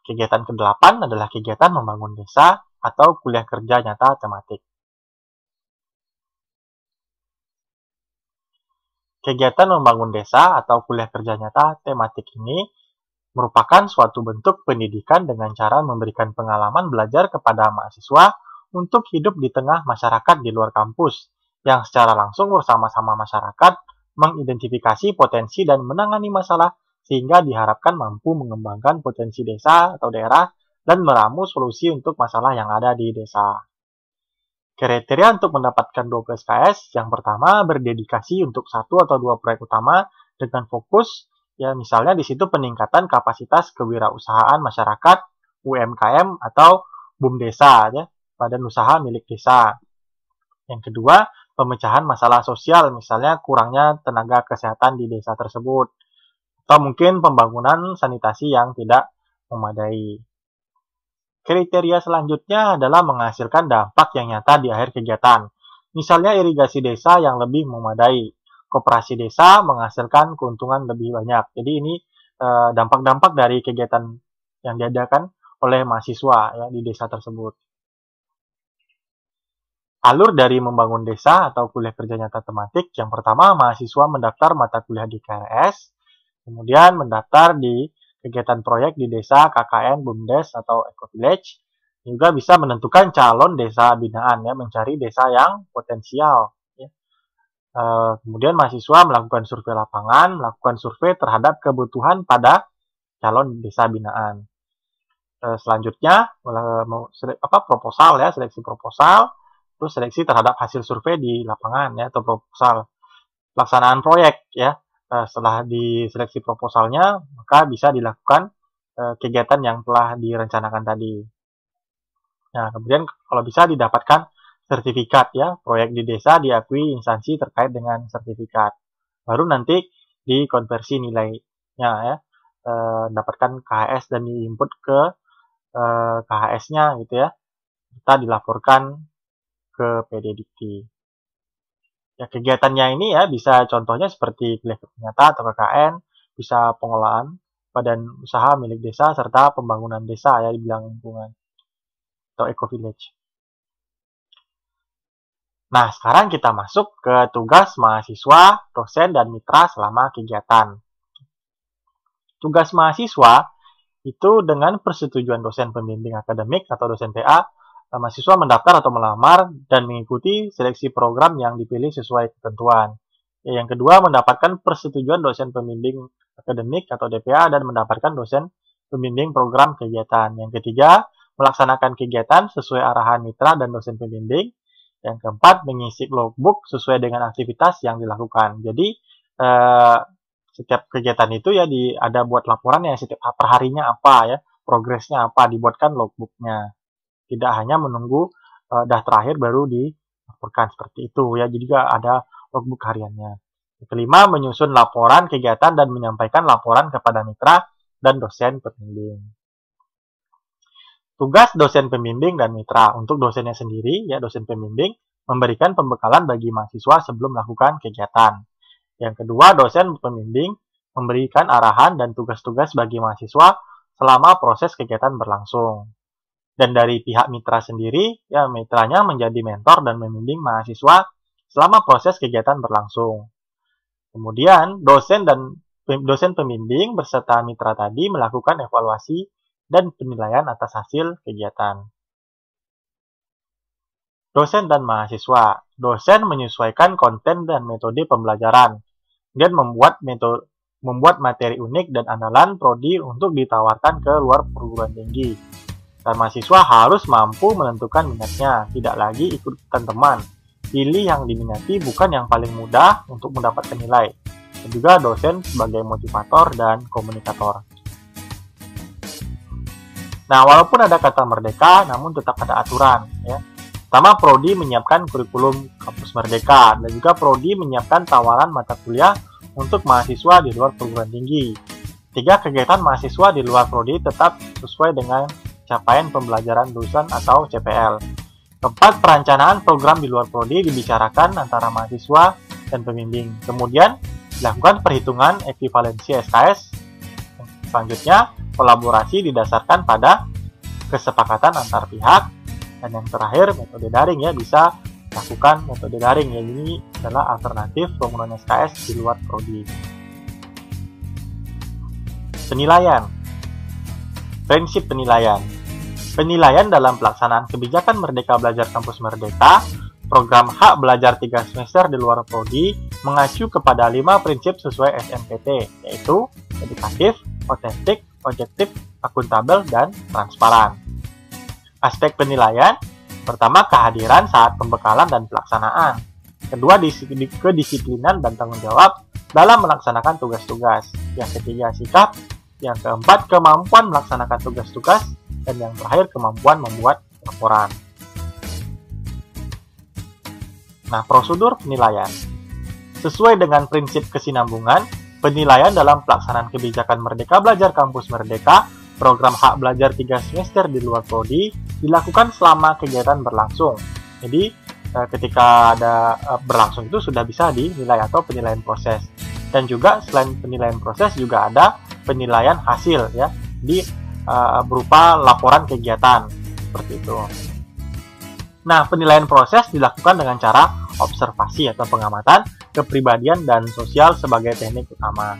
Kegiatan ke-8 adalah kegiatan membangun desa atau kuliah kerja nyata tematik. Kegiatan membangun desa atau kuliah kerja nyata tematik ini merupakan suatu bentuk pendidikan dengan cara memberikan pengalaman belajar kepada mahasiswa untuk hidup di tengah masyarakat di luar kampus, yang secara langsung bersama-sama masyarakat mengidentifikasi potensi dan menangani masalah sehingga diharapkan mampu mengembangkan potensi desa atau daerah dan meramu solusi untuk masalah yang ada di desa. Kriteria untuk mendapatkan 12 SKS, yang pertama berdedikasi untuk 1 atau 2 proyek utama dengan fokus ya, misalnya di situ peningkatan kapasitas kewirausahaan masyarakat, UMKM atau BUM desa, ya, badan usaha milik desa. Yang kedua, pemecahan masalah sosial, misalnya kurangnya tenaga kesehatan di desa tersebut, atau mungkin pembangunan sanitasi yang tidak memadai. Kriteria selanjutnya adalah menghasilkan dampak yang nyata di akhir kegiatan, misalnya irigasi desa yang lebih memadai. Koperasi desa menghasilkan keuntungan lebih banyak. Jadi ini dampak-dampak dari kegiatan yang diadakan oleh mahasiswa ya, di desa tersebut. Alur dari membangun desa atau kuliah kerja nyata tematik, yang pertama mahasiswa mendaftar mata kuliah di KRS, kemudian mendaftar di kegiatan proyek di desa, KKN, BUMDes atau Eco Village. Juga bisa menentukan calon desa binaan ya, mencari desa yang potensial. Kemudian mahasiswa melakukan survei lapangan, melakukan survei terhadap kebutuhan pada calon desa binaan. Selanjutnya proposal ya, seleksi proposal, terus seleksi terhadap hasil survei di lapangan ya, atau proposal. Pelaksanaan proyek ya, setelah diseleksi proposalnya, maka bisa dilakukan kegiatan yang telah direncanakan tadi. Nah, kemudian kalau bisa didapatkan sertifikat ya, proyek di desa diakui instansi terkait dengan sertifikat. Baru nanti dikonversi nilainya ya, dapatkan KHS dan diinput ke KHS-nya gitu ya. Kita dilaporkan ke PD Dikti. Ya, kegiatannya ini ya bisa contohnya seperti kuliah nyata atau KKN, bisa pengolahan badan usaha milik desa serta pembangunan desa ya di bidang lingkungan atau Eco Village. Nah, sekarang kita masuk ke tugas mahasiswa, dosen, dan mitra selama kegiatan. Tugas mahasiswa itu dengan persetujuan dosen pembimbing akademik atau dosen PA, mahasiswa mendaftar atau melamar dan mengikuti seleksi program yang dipilih sesuai ketentuan. Yang kedua, mendapatkan persetujuan dosen pembimbing akademik atau DPA dan mendapatkan dosen pembimbing program kegiatan. Yang ketiga, melaksanakan kegiatan sesuai arahan mitra dan dosen pembimbing. Yang keempat, mengisi logbook sesuai dengan aktivitas yang dilakukan. Jadi, setiap kegiatan itu ya ada buat laporan ya, setiap perharinya apa ya, progresnya apa, dibuatkan logbooknya. tidak hanya menunggu dah terakhir baru dilaporkan seperti itu ya. Jadi juga ada logbook hariannya. Kelima, menyusun laporan kegiatan dan menyampaikan laporan kepada mitra dan dosen pembimbing. Tugas dosen pembimbing dan mitra. Untuk dosennya sendiri, ya dosen pembimbing, memberikan pembekalan bagi mahasiswa sebelum melakukan kegiatan. Yang kedua, dosen pembimbing memberikan arahan dan tugas-tugas bagi mahasiswa selama proses kegiatan berlangsung. Dan dari pihak mitra sendiri, ya mitranya menjadi mentor dan membimbing mahasiswa selama proses kegiatan berlangsung. Kemudian, dosen pembimbing beserta mitra tadi melakukan evaluasi dan penilaian atas hasil kegiatan. Dosen dan mahasiswa. Dosen menyesuaikan konten dan metode pembelajaran dan membuat materi unik dan andalan prodi untuk ditawarkan ke luar perguruan tinggi. Dan mahasiswa harus mampu menentukan minatnya, tidak lagi ikut-ikutan teman. Pilih yang diminati, bukan yang paling mudah untuk mendapatkan nilai. Dan juga dosen sebagai motivator dan komunikator. Nah, walaupun ada kata merdeka, namun tetap ada aturan. Ya. Pertama, prodi menyiapkan kurikulum kampus merdeka, dan juga prodi menyiapkan tawaran mata kuliah untuk mahasiswa di luar perguruan tinggi. 3. Kegiatan mahasiswa di luar prodi tetap sesuai dengan capaian pembelajaran lulusan atau CPL. 4. Perencanaan program di luar prodi dibicarakan antara mahasiswa dan pembimbing. Kemudian, dilakukan perhitungan ekivalensi SKS. Selanjutnya, kolaborasi didasarkan pada kesepakatan antar pihak. Dan yang terakhir, metode daring ya, bisa lakukan metode daring ya. Ini adalah alternatif penggunaan SKS di luar prodi. Penilaian. Prinsip penilaian. Penilaian dalam pelaksanaan kebijakan Merdeka Belajar Kampus Merdeka, program hak belajar 3 semester di luar prodi mengacu kepada 5 prinsip sesuai SNPT, yaitu edukatif, otentik, objektif, akuntabel, dan transparan. Aspek penilaian, pertama kehadiran saat pembekalan dan pelaksanaan. Kedua, kedisiplinan dan tanggung jawab dalam melaksanakan tugas-tugas. Yang ketiga, sikap. Yang keempat, kemampuan melaksanakan tugas-tugas. Dan yang terakhir, kemampuan membuat laporan. Nah, prosedur penilaian. Sesuai dengan prinsip kesinambungan, penilaian dalam pelaksanaan kebijakan Merdeka Belajar Kampus Merdeka, program hak belajar 3 semester di luar prodi, dilakukan selama kegiatan berlangsung. Jadi, ketika ada berlangsung itu sudah bisa dinilai atau penilaian proses. Dan juga selain penilaian proses juga ada penilaian hasil ya, berupa laporan kegiatan seperti itu. Nah, penilaian proses dilakukan dengan cara observasi atau pengamatan kepribadian dan sosial sebagai teknik utama.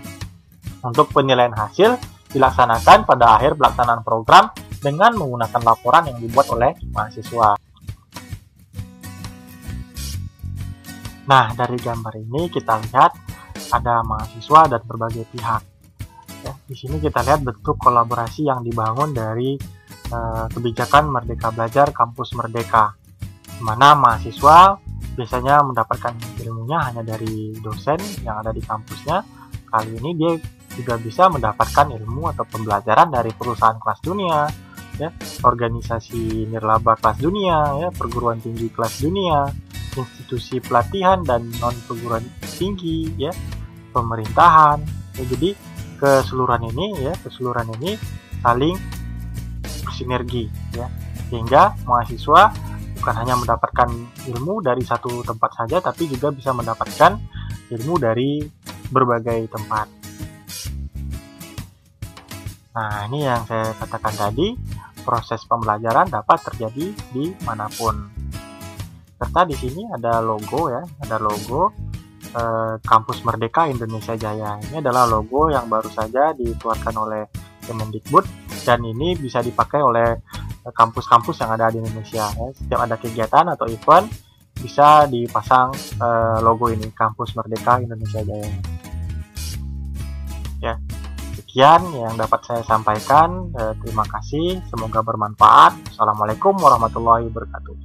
Untuk penilaian hasil dilaksanakan pada akhir pelaksanaan program dengan menggunakan laporan yang dibuat oleh mahasiswa. Nah, dari gambar ini kita lihat ada mahasiswa dan berbagai pihak. Ya, di sini kita lihat bentuk kolaborasi yang dibangun dari kebijakan Merdeka Belajar Kampus Merdeka, di mana mahasiswa biasanya mendapatkan ilmunya hanya dari dosen yang ada di kampusnya. Kali ini dia juga bisa mendapatkan ilmu atau pembelajaran dari perusahaan kelas dunia, ya, organisasi nirlaba kelas dunia, ya, perguruan tinggi kelas dunia, institusi pelatihan dan non perguruan tinggi, ya, pemerintahan. Ya, jadi keseluruhan ini saling bersinergi, ya, sehingga mahasiswa bukan hanya mendapatkan ilmu dari satu tempat saja, tapi juga bisa mendapatkan ilmu dari berbagai tempat. Nah, ini yang saya katakan tadi, proses pembelajaran dapat terjadi di manapun. Serta di sini ada logo ya, ada logo Kampus Merdeka Indonesia Jaya. Ini adalah logo yang baru saja dikeluarkan oleh Kemendikbud dan ini bisa dipakai oleh kampus-kampus yang ada di Indonesia. Ya. Setiap ada kegiatan atau event bisa dipasang logo ini, Kampus Merdeka Indonesia Jaya. Ya, sekian yang dapat saya sampaikan. Terima kasih, semoga bermanfaat. Assalamualaikum warahmatullahi wabarakatuh.